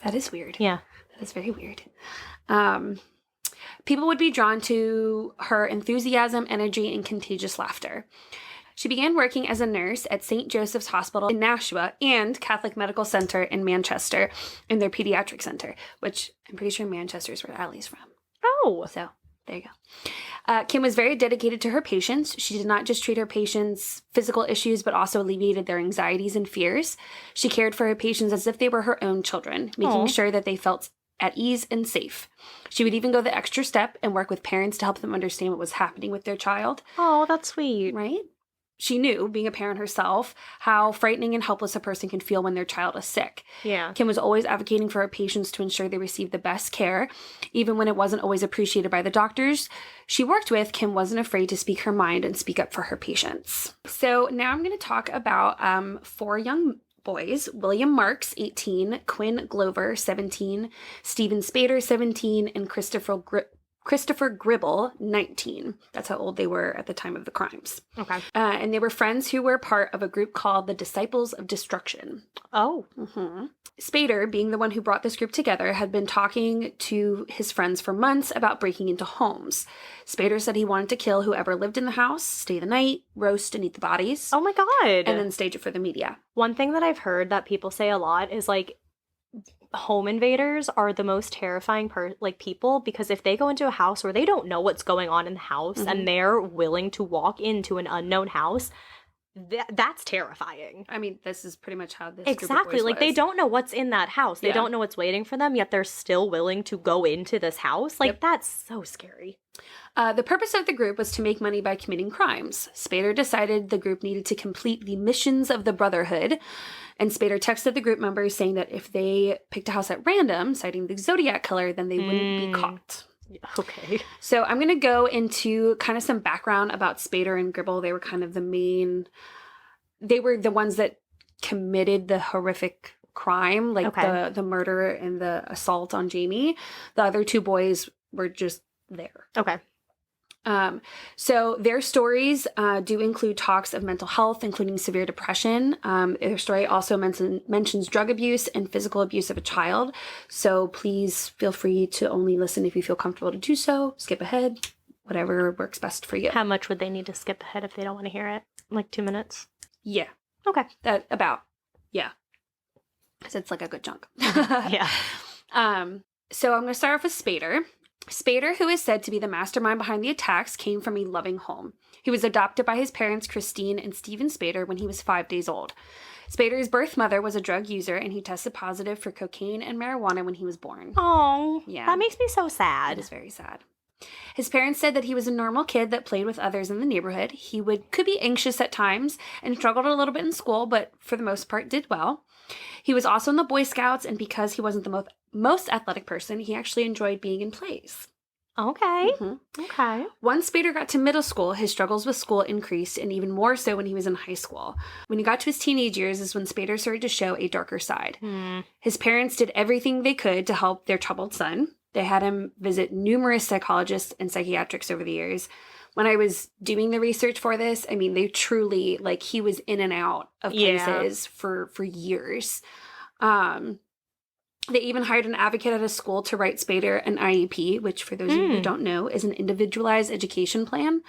That is weird. Yeah. That is very weird. People would be drawn to her enthusiasm, energy, and contagious laughter. She began working as a nurse at St. Joseph's Hospital in Nashua and Catholic Medical Center in Manchester in their pediatric center, which I'm pretty sure Manchester is where Allie's from. Oh. So there you go. Kim was very dedicated to her patients. She did not just treat her patients' physical issues, but also alleviated their anxieties and fears. She cared for her patients as if they were her own children, making sure that they felt at ease and safe. She would even go the extra step and work with parents to help them understand what was happening with their child. Oh, that's sweet. Right? she knew, being a parent herself, how frightening and helpless a person can feel when their child is sick. Yeah. Kim was always advocating for her patients to ensure they received the best care, even when it wasn't always appreciated by the doctors she worked with. Kim wasn't afraid to speak her mind and speak up for her patients. So now I'm going to talk about 4 young boys: William Marks, 18, Quinn Glover, 17, Stephen Spader, 17, and Christopher Gribble, 19. That's how old they were at the time of the crimes. Okay. And they were friends who were part of a group called the Disciples of Destruction. Oh. Mm-hmm. Spader, being the one who brought this group together, had been talking to his friends for months about breaking into homes. Spader said he wanted to kill whoever lived in the house, stay the night, roast and eat the bodies. Oh my God. And then stage it for the media. One thing that I've heard that people say a lot is like, home invaders are the most terrifying people, because if they go into a house where they don't know what's going on in the house and they're willing to walk into an unknown house, that's terrifying. I mean, this is pretty much how this exactly group of boys they was. don't know what's in that house. They don't know what's waiting for them, yet they're still willing to go into this house. That's so scary. The purpose of the group was to make money by committing crimes. Spader decided the group needed to complete the missions of the Brotherhood, and Spader texted the group members saying that if they picked a house at random, citing the Zodiac killer, then they wouldn't be caught. Okay. So I'm going to go into kind of some background about Spader and Gribble. They were kind of they were the ones that committed the horrific crime, like the murder and the assault on Jamie. The other 2 boys were just there. Okay. So their stories do include talks of mental health, including severe depression. Their story also mentions drug abuse and physical abuse of a child. So please feel free to only listen if you feel comfortable to do so. Skip ahead, whatever works best for you. How much would they need to skip ahead if they don't want to hear it? Like 2 minutes? Yeah. Okay. Yeah. Because it's like a good chunk. Yeah. So I'm going to start off with Spader. Spader, who is said to be the mastermind behind the attacks, came from a loving home. He was adopted by his parents, Christine and Stephen Spader, when he was 5 days old. Spader's birth mother was a drug user, and he tested positive for cocaine and marijuana when he was born. Oh, yeah. That makes me so sad. It is very sad. His parents said that he was a normal kid that played with others in the neighborhood. He could be anxious at times and struggled a little bit in school, but for the most part did well. He was also in the Boy Scouts, and because he wasn't the most athletic person, he actually enjoyed being in plays. Okay. Mm-hmm. Okay. Once Spader got to middle school, his struggles with school increased, and even more so when he was in high school. When he got to his teenage years is when Spader started to show a darker side. His parents did everything they could to help their troubled son. They had him visit numerous psychologists and psychiatrists over the years. When I was doing the research for this, I mean, they truly, he was in and out of places for years. They even hired an advocate at a school to write Spader an IEP, which, for those of you who don't know, is an individualized education plan.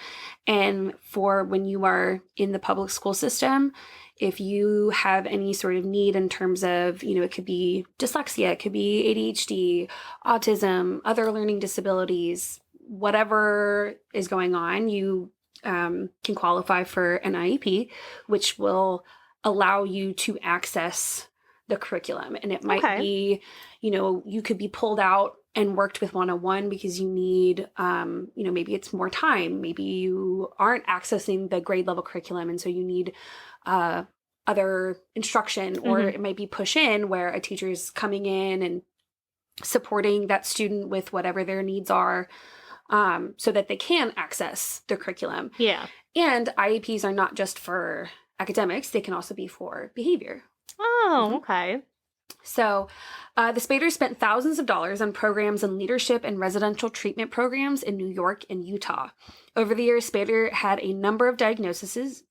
And for when you are in the public school system, if you have any sort of need in terms of, it could be dyslexia, it could be ADHD, autism, other learning disabilities, whatever is going on, you can qualify for an IEP, which will allow you to access the curriculum. And it might be, you could be pulled out and worked with one-on-one because you need, maybe it's more time. Maybe you aren't accessing the grade level curriculum. And so you need other instruction, or it might be push in where a teacher is coming in and supporting that student with whatever their needs are, so that they can access the curriculum. Yeah. And IEPs are not just for academics. They can also be for behavior. Oh, okay. So the Spaders spent thousands of dollars on programs in leadership and residential treatment programs in New York and Utah. Over the years, Spader had a number of diagnoses,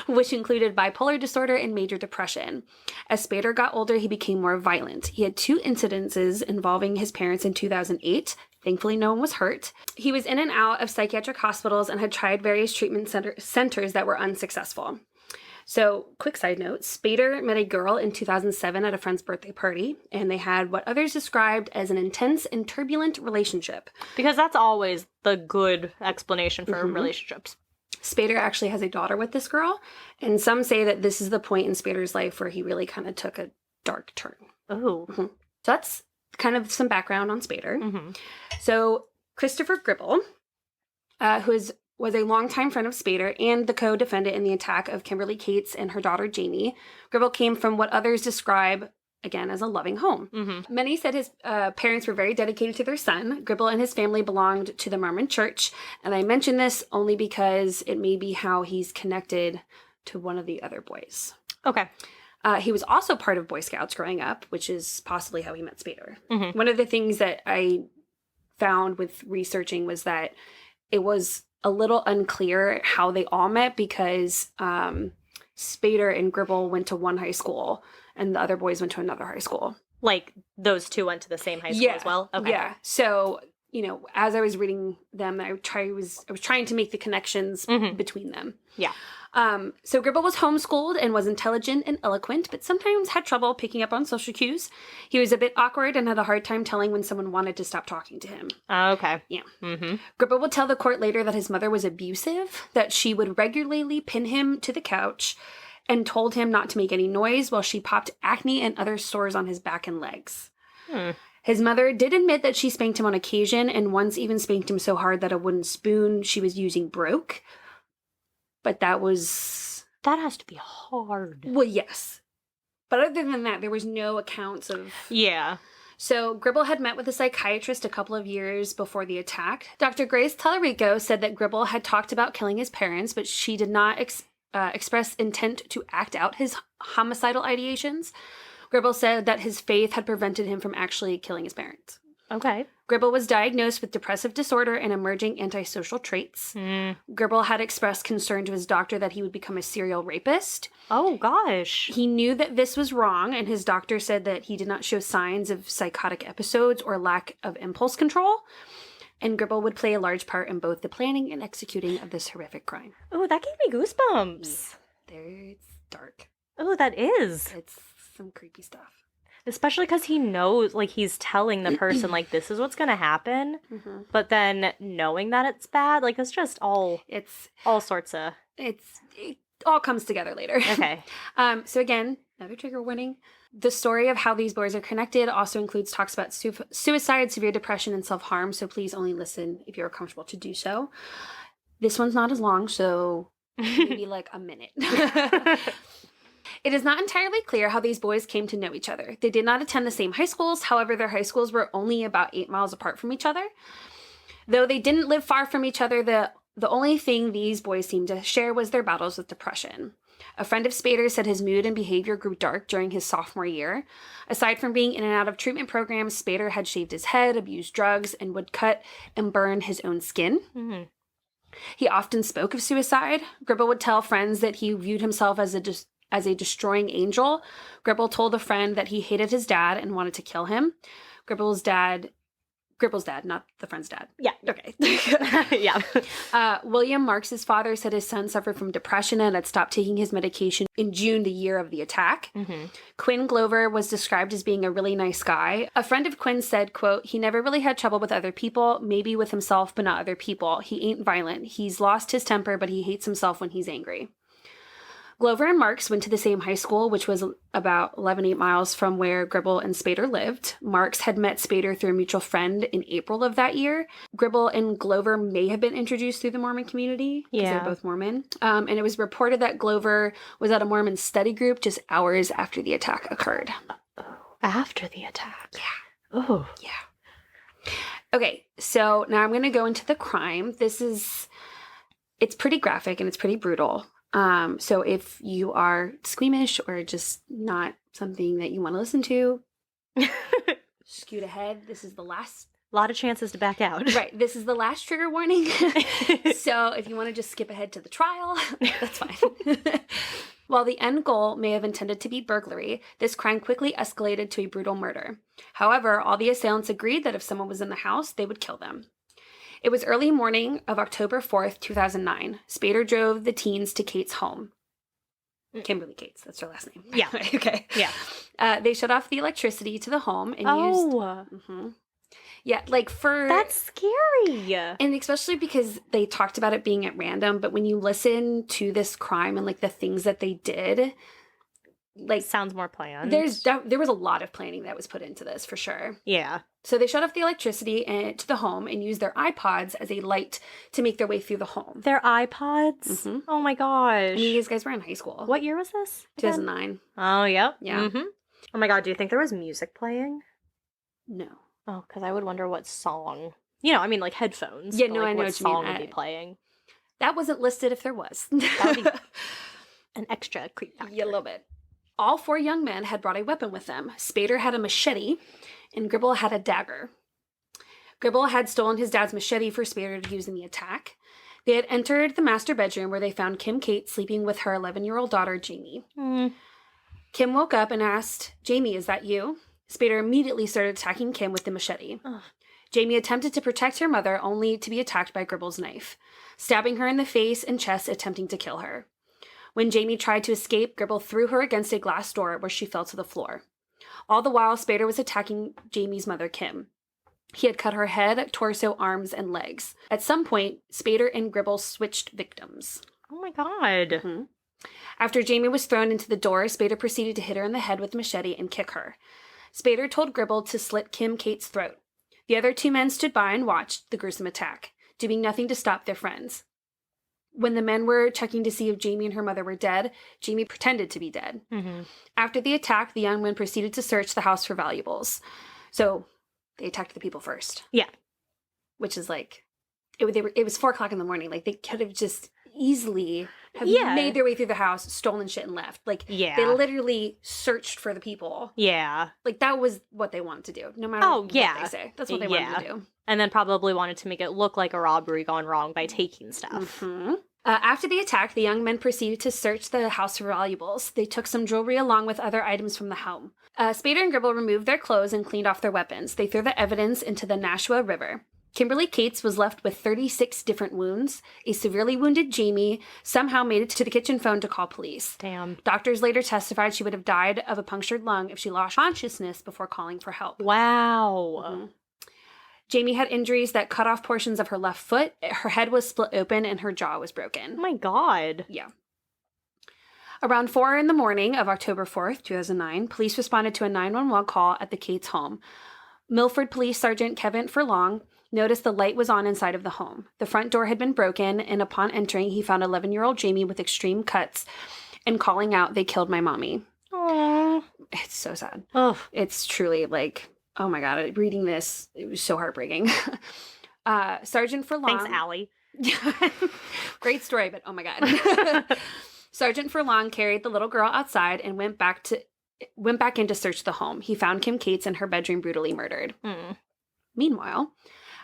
which included bipolar disorder and major depression. As Spader got older, he became more violent. He had 2 incidences involving his parents in 2008. Thankfully, no one was hurt. He was in and out of psychiatric hospitals and had tried various treatment centers that were unsuccessful. So, quick side note, Spader met a girl in 2007 at a friend's birthday party, and they had what others described as an intense and turbulent relationship. Because that's always the good explanation for relationships. Spader actually has a daughter with this girl, and some say that this is the point in Spader's life where he really kind of took a dark turn. Oh. So that's kind of some background on Spader. So Christopher Gribble, who is was a longtime friend of Spader and the co-defendant in the attack of Kimberly Cates and her daughter Jamie. Gribble came from what others describe, again, as a loving home. Mm-hmm. Many said his parents were very dedicated to their son. Gribble and his family belonged to the Mormon Church, and I mention this only because it may be how he's connected to one of the other boys. Okay. He was also part of Boy Scouts growing up, which is possibly how he met Spader. Mm-hmm. One of the things that I found with researching was that it was a little unclear how they all met because Spader and Gribble went to one high school and the other boys went to another high school. Like those two went to the same high school as well? Okay. Yeah. So, as I was reading them, I was trying to make the connections between them. Yeah. So Gribble was homeschooled and was intelligent and eloquent, but sometimes had trouble picking up on social cues. He was a bit awkward and had a hard time telling when someone wanted to stop talking to him. Okay. Yeah. Mm-hmm. Gribble would tell the court later that his mother was abusive, that she would regularly pin him to the couch and told him not to make any noise while she popped acne and other sores on his back and legs. His mother did admit that she spanked him on occasion and once even spanked him so hard that a wooden spoon she was using broke. But that has to be hard. Well, yes. But other than that, there was no accounts of... Yeah. So Gribble had met with a psychiatrist a couple of years before the attack. Dr. Grace Tallarico said that Gribble had talked about killing his parents, but she did not express intent to act out his homicidal ideations. Gribble said that his faith had prevented him from actually killing his parents. Okay. Gribble was diagnosed with depressive disorder and emerging antisocial traits. Gribble had expressed concern to his doctor that he would become a serial rapist. Oh, gosh. He knew that this was wrong, and his doctor said that he did not show signs of psychotic episodes or lack of impulse control. And Gribble would play a large part in both the planning and executing of this horrific crime. Oh, that gave me goosebumps. Yeah. It's dark. Oh, that is. It's some creepy stuff. Especially because he knows, like, he's telling the person, like, this is what's going to happen. Mm-hmm. But then knowing that it's bad, like, it's just all sorts of... It all comes together later. Okay. So again, another trigger warning. The story of how these boys are connected also includes talks about suicide, severe depression, and self-harm. So please only listen if you're comfortable to do so. This one's not as long, so maybe like a minute. It is not entirely clear how these boys came to know each other. They did not attend the same high schools. However, their high schools were only about 8 miles apart from each other. Though they didn't live far from each other, the only thing these boys seemed to share was their battles with depression. A friend of Spader said his mood and behavior grew dark during his sophomore year. Aside from being in and out of treatment programs, Spader had shaved his head, abused drugs, and would cut and burn his own skin. Mm-hmm. He often spoke of suicide. Gribble would tell friends that he viewed himself as a destroying angel. Gribble told a friend that he hated his dad and wanted to kill him. Gribble's dad, not the friend's dad. Yeah. Okay. Yeah. William Marks's father said his son suffered from depression and had stopped taking his medication in June, the year of the attack. Mm-hmm. Quinn Glover was described as being a really nice guy. A friend of Quinn said, quote, "He never really had trouble with other people, maybe with himself, but not other people. He ain't violent. He's lost his temper, but he hates himself when he's angry." Glover and Marks went to the same high school, which was about 8 miles from where Gribble and Spader lived. Marks had met Spader through a mutual friend in April of that year. Gribble and Glover may have been introduced through the Mormon community, because they're both Mormon. And it was reported that Glover was at a Mormon study group just hours after the attack occurred. After the attack? Yeah. Oh. Yeah. Okay, so now I'm going to go into the crime. It's pretty graphic and it's pretty brutal. So if you are squeamish or just not something that you want to listen to, scoot ahead. This is the last. A lot of chances to back out. Right. This is the last trigger warning. So if you want to just skip ahead to the trial, that's fine. While the end goal may have intended to be burglary, this crime quickly escalated to a brutal murder. However, all the assailants agreed that if someone was in the house, they would kill them. It was early morning of October 4th, 2009. Spader drove the teens to Kate's home. Kimberly Cates, that's her last name. Yeah. Okay. Yeah. They shut off the electricity to the home and used... Mm-hmm. Yeah, like for... That's scary. And especially because they talked about it being at random, but when you listen to this crime and like the things that they did, like sounds more planned. There was a lot of planning that was put into this for sure. Yeah. So they shut off the electricity to the home and used their iPods as a light to make their way through the home. Their iPods? Mm-hmm. Oh my gosh. I mean, these guys were in high school. What year was this? 2009. Oh, yep. Yeah. Mm-hmm. Oh my god, do you think there was music playing? No. Oh, because I would wonder what song. You know, I mean, like headphones. Yeah, no, I know what what you mean. song would be playing. That wasn't listed if there was. That would be an extra creep factor. Yeah, a little bit. All 4 young men had brought a weapon with them. Spader had a machete, and Gribble had a dagger. Gribble had stolen his dad's machete for Spader to use in the attack. They had entered the master bedroom where they found Kim Kate sleeping with her 11-year-old daughter, Jamie. Kim woke up and asked, Jamie, is that you? Spader immediately started attacking Kim with the machete. Ugh. Jamie attempted to protect her mother, only to be attacked by Gribble's knife, stabbing her in the face and chest, attempting to kill her. When Jamie tried to escape, Gribble threw her against a glass door where she fell to the floor. All the while, Spader was attacking Jamie's mother, Kim. He had cut her head, torso, arms, and legs. At some point, Spader and Gribble switched victims. Oh my god. Mm-hmm. After Jamie was thrown into the door, Spader proceeded to hit her in the head with a machete and kick her. Spader told Gribble to slit Kim Kate's throat. The other 2 men stood by and watched the gruesome attack, doing nothing to stop their friends. When the men were checking to see if Jamie and her mother were dead, Jamie pretended to be dead. Mm-hmm. After the attack, the young men proceeded to search the house for valuables. So they attacked the people first. Yeah. Which is like, it was 4 o'clock in the morning. Like, they could have just easily made their way through the house, stolen shit, and left. Like, they literally searched for the people. Yeah. Like, that was what they wanted to do, no matter what they say. That's what they wanted to do. And then probably wanted to make it look like a robbery gone wrong by taking stuff. Mm-hmm. After the attack, the young men proceeded to search the house for valuables. They took some jewelry along with other items from the home. Spader and Gribble removed their clothes and cleaned off their weapons. They threw the evidence into the Nashua River. Kimberly Cates was left with 36 different wounds. A severely wounded Jamie somehow made it to the kitchen phone to call police. Damn. Doctors later testified she would have died of a punctured lung if she lost consciousness before calling for help. Wow. Mm-hmm. Jamie had injuries that cut off portions of her left foot. Her head was split open and her jaw was broken. Oh my god. Yeah. Around 4 in the morning of October 4th, 2009, police responded to a 911 call at the Cates home. Milford Police Sergeant Kevin Furlong noticed the light was on inside of the home. The front door had been broken, and upon entering, he found 11-year-old Jamie with extreme cuts and calling out, "They killed my mommy." Aww. It's so sad. Oh. It's truly like, oh my god, reading this, it was so heartbreaking. Sergeant Furlong. Thanks, Allie. Great story, but oh my god. Sergeant Furlong carried the little girl outside and went back in to search the home. He found Kim Cates in her bedroom brutally murdered. Meanwhile,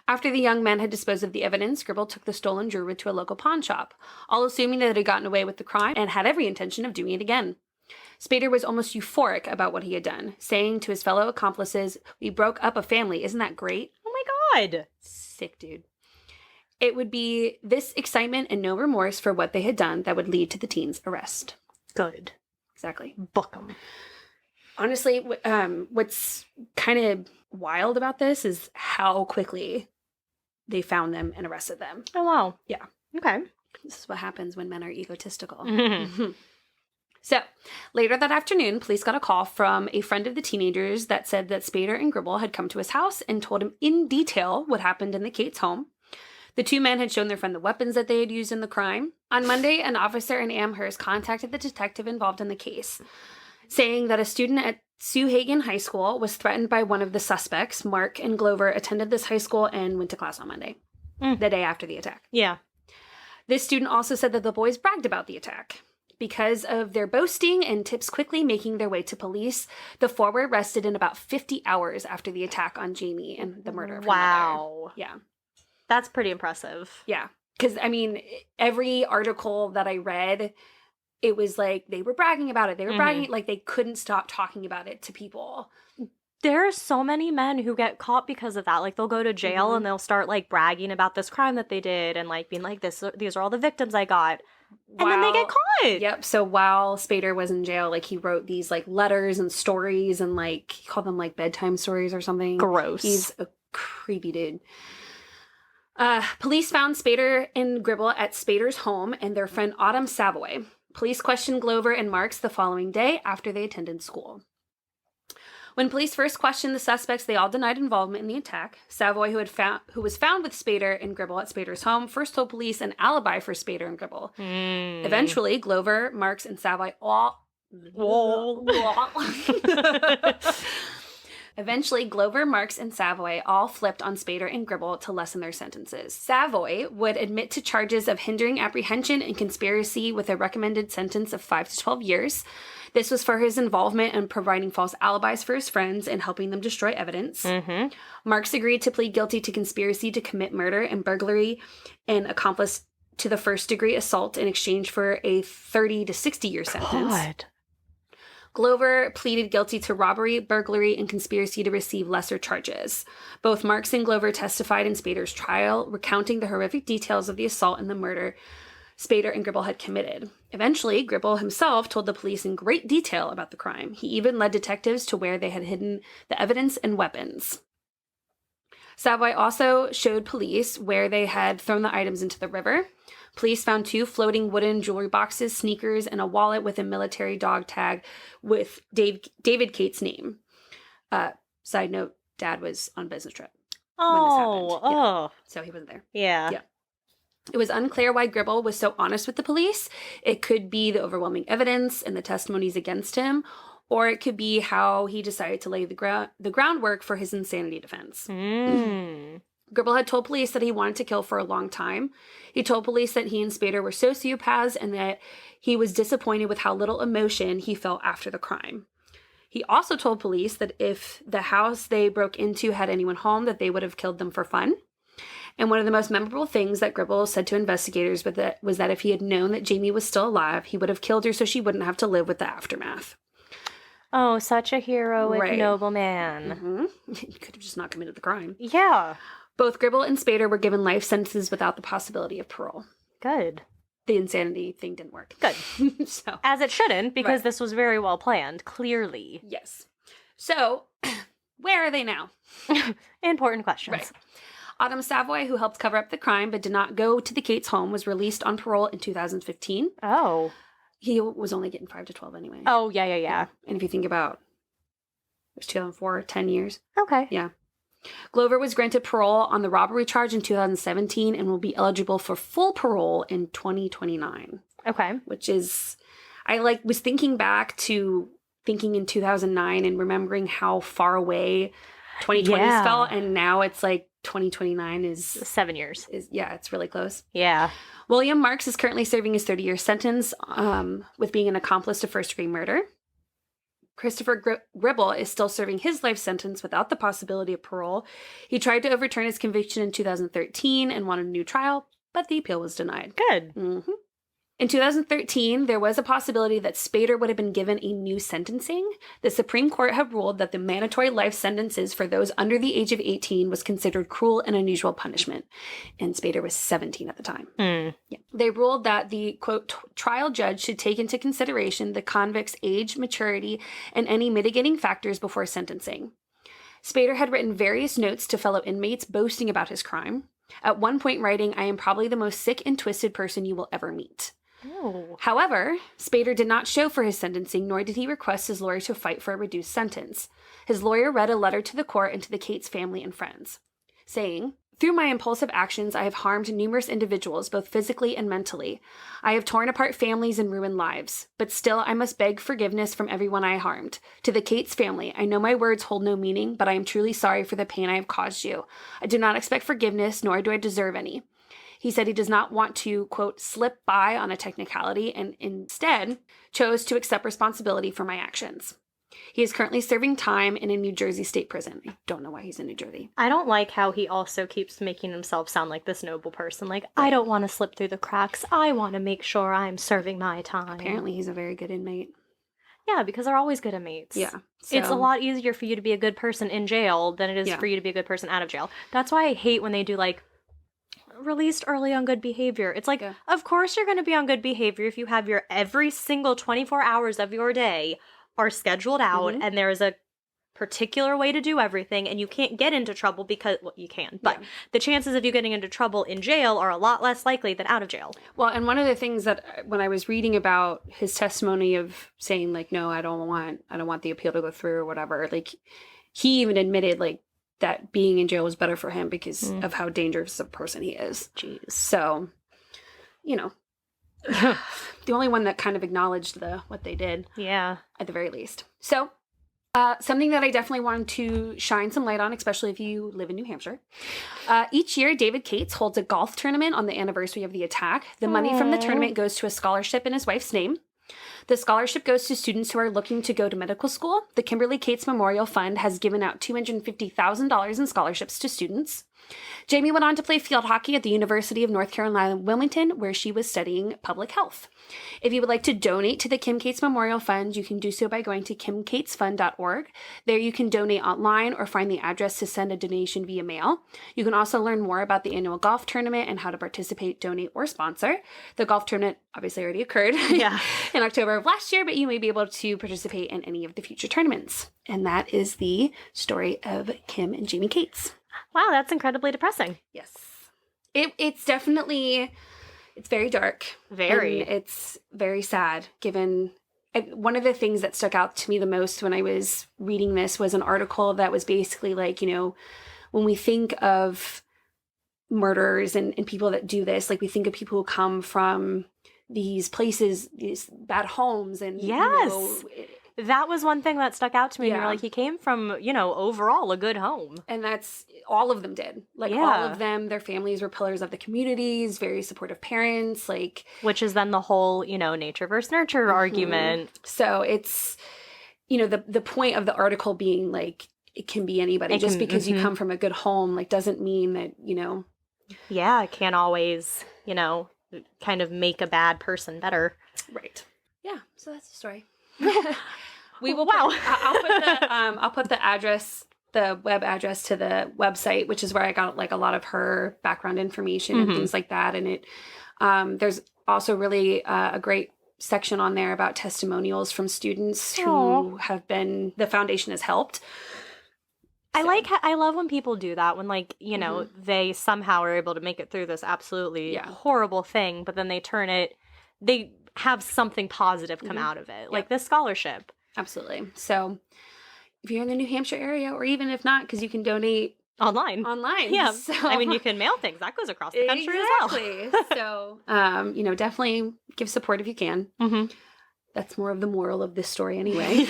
after the young men had disposed of the evidence, Gribble took the stolen jewelry to a local pawn shop, all assuming that it had gotten away with the crime and had every intention of doing it again. Spader was almost euphoric about what he had done, saying to his fellow accomplices, "We broke up a family. Isn't that great?" Oh my god. Sick dude. It would be this excitement and no remorse for what they had done that would lead to the teens' arrest. Good. Exactly. Book 'em. Honestly, what's kind of wild about this is how quickly they found them and arrested them. Oh, wow. Yeah. Okay. This is what happens when men are egotistical. Mm-hmm. So, later that afternoon, police got a call from a friend of the teenagers that said that Spader and Gribble had come to his house and told him in detail what happened in the Cates home. The 2 men had shown their friend the weapons that they had used in the crime. On Monday, an officer in Amherst contacted the detective involved in the case, saying that a student at Sue Hagen High School was threatened by one of the suspects. Mark and Glover attended this high school and went to class on Monday, the day after the attack. Yeah. This student also said that the boys bragged about the attack. Because of their boasting and tips quickly making their way to police, the 4 were arrested in about 50 hours after the attack on Jamie and the murder of her mother. Yeah. That's pretty impressive. Yeah. Because, I mean, every article that I read, it was like they were bragging about it. They were bragging, like they couldn't stop talking about it to people. There are so many men who get caught because of that. Like, they'll go to jail and they'll start, like, bragging about this crime that they did and, like, being like, these are all the victims I got. And then they get caught. Yep. So while Spader was in jail, like, he wrote these, like, letters and stories and, like, he called them, like, bedtime stories or something. Gross. He's a creepy dude. Police found Spader and Gribble at Spader's home and their friend Autumn Savoy. Police questioned Glover and Marks the following day after they attended school. When police first questioned the suspects, they all denied involvement in the attack. Savoy, who was found with Spader and Gribble at Spader's home, first told police an alibi for Spader and Gribble. Eventually, Glover, Marks, and Savoy all... Eventually, Glover, Marks, and Savoy all flipped on Spader and Gribble to lessen their sentences. Savoy would admit to charges of hindering apprehension and conspiracy with a recommended sentence of 5 to 12 years. This was for his involvement in providing false alibis for his friends and helping them destroy evidence. Marks agreed to plead guilty to conspiracy to commit murder and burglary and accomplice to the first-degree assault in exchange for a 30 to 60-year sentence. God. Glover pleaded guilty to robbery, burglary, and conspiracy to receive lesser charges. Both Marks and Glover testified in Spader's trial, recounting the horrific details of the assault and the murder Spader and Gribble had committed. Eventually, Gribble himself told the police in great detail about the crime. He even led detectives to where they had hidden the evidence and weapons. Savoy also showed police where they had thrown the items into the river. Police found 2 floating wooden jewelry boxes, sneakers, and a wallet with a military dog tag with David Cates' name. Side note, Dad was on a business trip when this happened. Yeah. So he wasn't there. Yeah. It was unclear why Gribble was so honest with the police. It could be the overwhelming evidence and the testimonies against him, or it could be how he decided to lay the groundwork for his insanity defense. Gribble had told police that he wanted to kill for a long time. He told police that he and Spader were sociopaths and that he was disappointed with how little emotion he felt after the crime. He also told police that if the house they broke into had anyone home, that they would have killed them for fun. And one of the most memorable things that Gribble said to investigators was that if he had known that Jamie was still alive, he would have killed her so she wouldn't have to live with the aftermath. Oh, such a heroic, noble man. He could have just not committed the crime. Yeah. Both Gribble and Spader were given life sentences without the possibility of parole. Good. The insanity thing didn't work. Good. So, as it shouldn't, because this was very well planned, clearly. Yes. So, where are they now? Important questions. Right. Autumn Savoy, who helped cover up the crime but did not go to the Cates' home, was released on parole in 2015. Oh. He was only getting 5 to 12 anyway. Oh, yeah. And if you think about it, was 2004, 10 years. Okay. Yeah. Glover was granted parole on the robbery charge in 2017 and will be eligible for full parole in 2029. Okay. Which is, I was thinking back to thinking in 2009 and remembering how far away 2020 felt, and now it's like 2029 is 7 years. It's really close. Yeah. William Marks is currently serving his 30-year sentence with being an accomplice to first-degree murder. Christopher Gribble is still serving his life sentence without the possibility of parole. He tried to overturn his conviction in 2013 and wanted a new trial, but the appeal was denied. Good. In 2013, there was a possibility that Spader would have been given a new sentencing. The Supreme Court had ruled that the mandatory life sentences for those under the age of 18 was considered cruel and unusual punishment. And Spader was 17 at the time. Yeah. They ruled that the, quote, trial judge should take into consideration the convict's age, maturity, and any mitigating factors before sentencing. Spader had written various notes to fellow inmates boasting about his crime. At one point writing, "I am probably the most sick and twisted person you will ever meet." Oh. However, Spader did not show for his sentencing, nor did he request his lawyer to fight for a reduced sentence. His lawyer read a letter to the court and to the Cates family and friends, saying, "Through my impulsive actions, I have harmed numerous individuals, both physically and mentally. I have torn apart families and ruined lives. But still, I must beg forgiveness from everyone I harmed. To the Cates family, I know my words hold no meaning, but I am truly sorry for the pain I have caused you. I do not expect forgiveness, nor do I deserve any." He said he does not want to, quote, slip by on a technicality and instead chose to accept responsibility for my actions. He is currently serving time in a New Jersey state prison. I don't know why he's in New Jersey. I don't like how he also keeps making himself sound like this noble person. Like, I don't want to slip through the cracks. I want to make sure I'm serving my time. Apparently he's a very good inmate. Yeah, because they're always good inmates. Yeah. So. It's a lot easier for you to be a good person in jail than it is for you to be a good person out of jail. That's why I hate when they do, like, released early on good behavior. It's like, of course you're going to be on good behavior if you have your every single 24 hours of your day are scheduled out and there is a particular way to do everything, and you can't get into trouble because, well, you can, but the chances of you getting into trouble in jail are a lot less likely than out of jail. Well, and one of the things that when I was reading about his testimony of saying like, no, I don't want the appeal to go through or whatever, like he even admitted like that being in jail was better for him because of how dangerous a person he is. Jeez. So, you know, the only one that kind of acknowledged what they did. Yeah. At the very least. So, something that I definitely wanted to shine some light on, especially if you live in New Hampshire. Each year, David Cates holds a golf tournament on the anniversary of the attack. The money from the tournament goes to a scholarship in his wife's name. The scholarship goes to students who are looking to go to medical school. The Kimberly Cates Memorial Fund has given out $250,000 in scholarships to students. Jamie went on to play field hockey at the University of North Carolina, Wilmington, where she was studying public health. If you would like to donate to the Kim Cates Memorial Fund, you can do so by going to kimcatesfund.org. There you can donate online or find the address to send a donation via mail. You can also learn more about the annual golf tournament and how to participate, donate, or sponsor. The golf tournament obviously already occurred in October of last year, but you may be able to participate in any of the future tournaments. And that is the story of Kim and Jamie Cates. Wow, that's incredibly depressing. Yes. It's definitely, it's very dark. Very. And it's very sad, given one of the things that stuck out to me the most when I was reading this was an article that was basically like, you know, when we think of murderers and people that do this, like we think of people who come from these places, these bad homes. And yes. You know, that was one thing that stuck out to me. Yeah. You're like, he came from, you know, overall a good home. And that's, all of them did. Like, all of them, their families were pillars of the communities, very supportive parents, like... Which is then the whole, you know, nature versus nurture argument. So it's, you know, the point of the article being, like, it can be anybody. Just because you come from a good home, like, doesn't mean that, you know... Yeah, it can't always, you know, kind of make a bad person better. Right. Yeah, so that's the story. We will. Wow. I'll put the address, the web address to the website, which is where I got like a lot of her background information and things like that. And it, there's also really a great section on there about testimonials from students who have been, the foundation has helped. So. I love when people do that, when like, you know, they somehow are able to make it through this absolutely horrible thing, but then they have something positive come out of it, like this scholarship. Absolutely. So if you're in the New Hampshire area, or even if not, because you can donate online. Yeah. So, I mean, you can mail things. That goes across the country as well. So, you know, definitely give support if you can. That's more of the moral of this story anyway.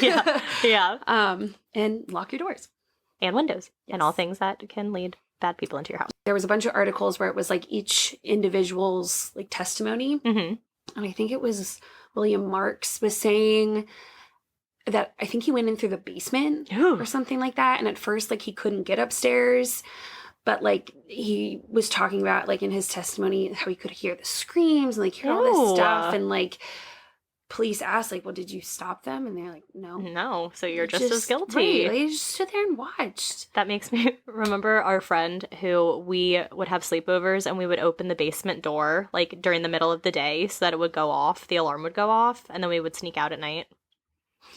Yeah. And lock your doors. And windows. Yes. And all things that can lead bad people into your house. There was a bunch of articles where it was like each individual's like testimony. And I think it was William Marks was saying that I think he went in through the basement or something like that. And at first, like, he couldn't get upstairs. But, like, he was talking about, like, in his testimony, how he could hear the screams and, like, hear all this stuff. And, like, police asked, like, well, did you stop them? And they're like, no. No, so you're just as guilty. Right, they just stood there and watched. That makes me remember our friend who we would have sleepovers and we would open the basement door, like, during the middle of the day so that it would go off, the alarm would go off, and then we would sneak out at night.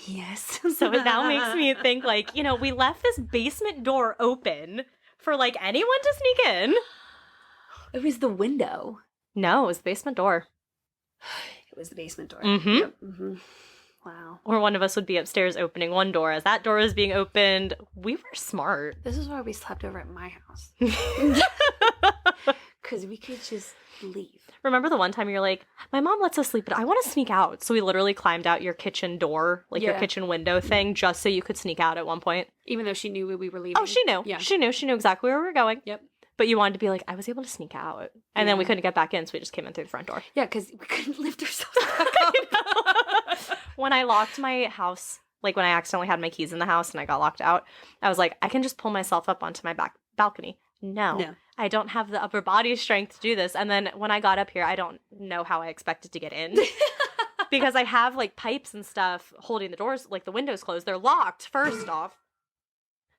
Yes. So it now makes me think, like, you know, we left this basement door open for, like, anyone to sneak in. It was the window. No, it was the basement door. It was the basement door. Yep. Wow. Or one of us would be upstairs opening one door. As that door was being opened, we were smart. This is why we slept over at my house. Because we could just leave. Remember the one time you're like, my mom lets us sleep, but I want to sneak out. So we literally climbed out your kitchen door, like your kitchen window thing, just so you could sneak out at one point. Even though she knew we were leaving. Oh, she knew. Yeah. She knew exactly where we were going. Yep. But you wanted to be like, I was able to sneak out. And then we couldn't get back in, so we just came in through the front door. Yeah, because we couldn't lift ourselves back up. When I locked my house, like when I accidentally had my keys in the house and I got locked out, I was like, I can just pull myself up onto my back balcony. No, I don't have the upper body strength to do this. And then when I got up here, I don't know how I expected to get in. Because I have like pipes and stuff holding the doors, like the windows closed. They're locked, first off.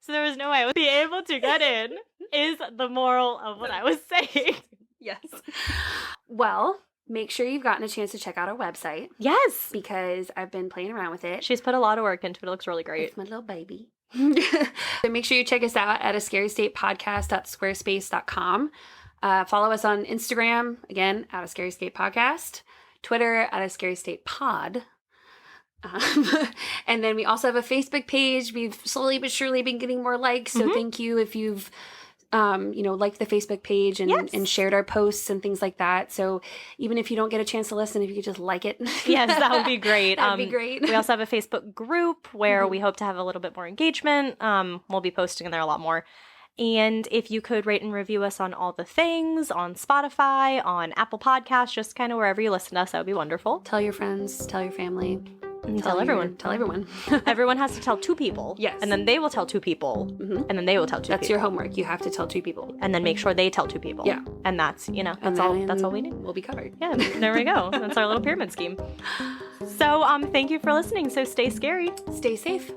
So there was no way I would be able to get in, is the moral of what I was saying. Yes. Well, make sure you've gotten a chance to check out our website. Yes. Because I've been playing around with it. She's put a lot of work into it. It looks really great. It's my little baby. So make sure you check us out at ascarystatepodcast.squarespace.com. Follow us on Instagram, again, at ascarystatepodcast. Twitter, at ascarystatepod. And then we also have a Facebook page. We've slowly but surely been getting more likes. So thank you if you've liked the Facebook page and shared our posts and things like that. So even if you don't get a chance to listen, if you could just like it. Yes, that would be great. That would be great. We also have a Facebook group where we hope to have a little bit more engagement. We'll be posting in there a lot more. And if you could rate and review us on all the things, on Spotify, on Apple Podcasts, just kind of wherever you listen to us, that would be wonderful. Tell your friends, tell your family. Tell everyone. Tell everyone. Everyone has to tell 2 people. Yes. And then they will tell 2 people. And then they will tell 2 people. That's your homework. You have to tell 2 people. And then make sure they tell 2 people. Yeah. And that's, that's all we need. We'll be covered. Yeah, there we go. That's our little pyramid scheme. So, thank you for listening. So stay scary. Stay safe.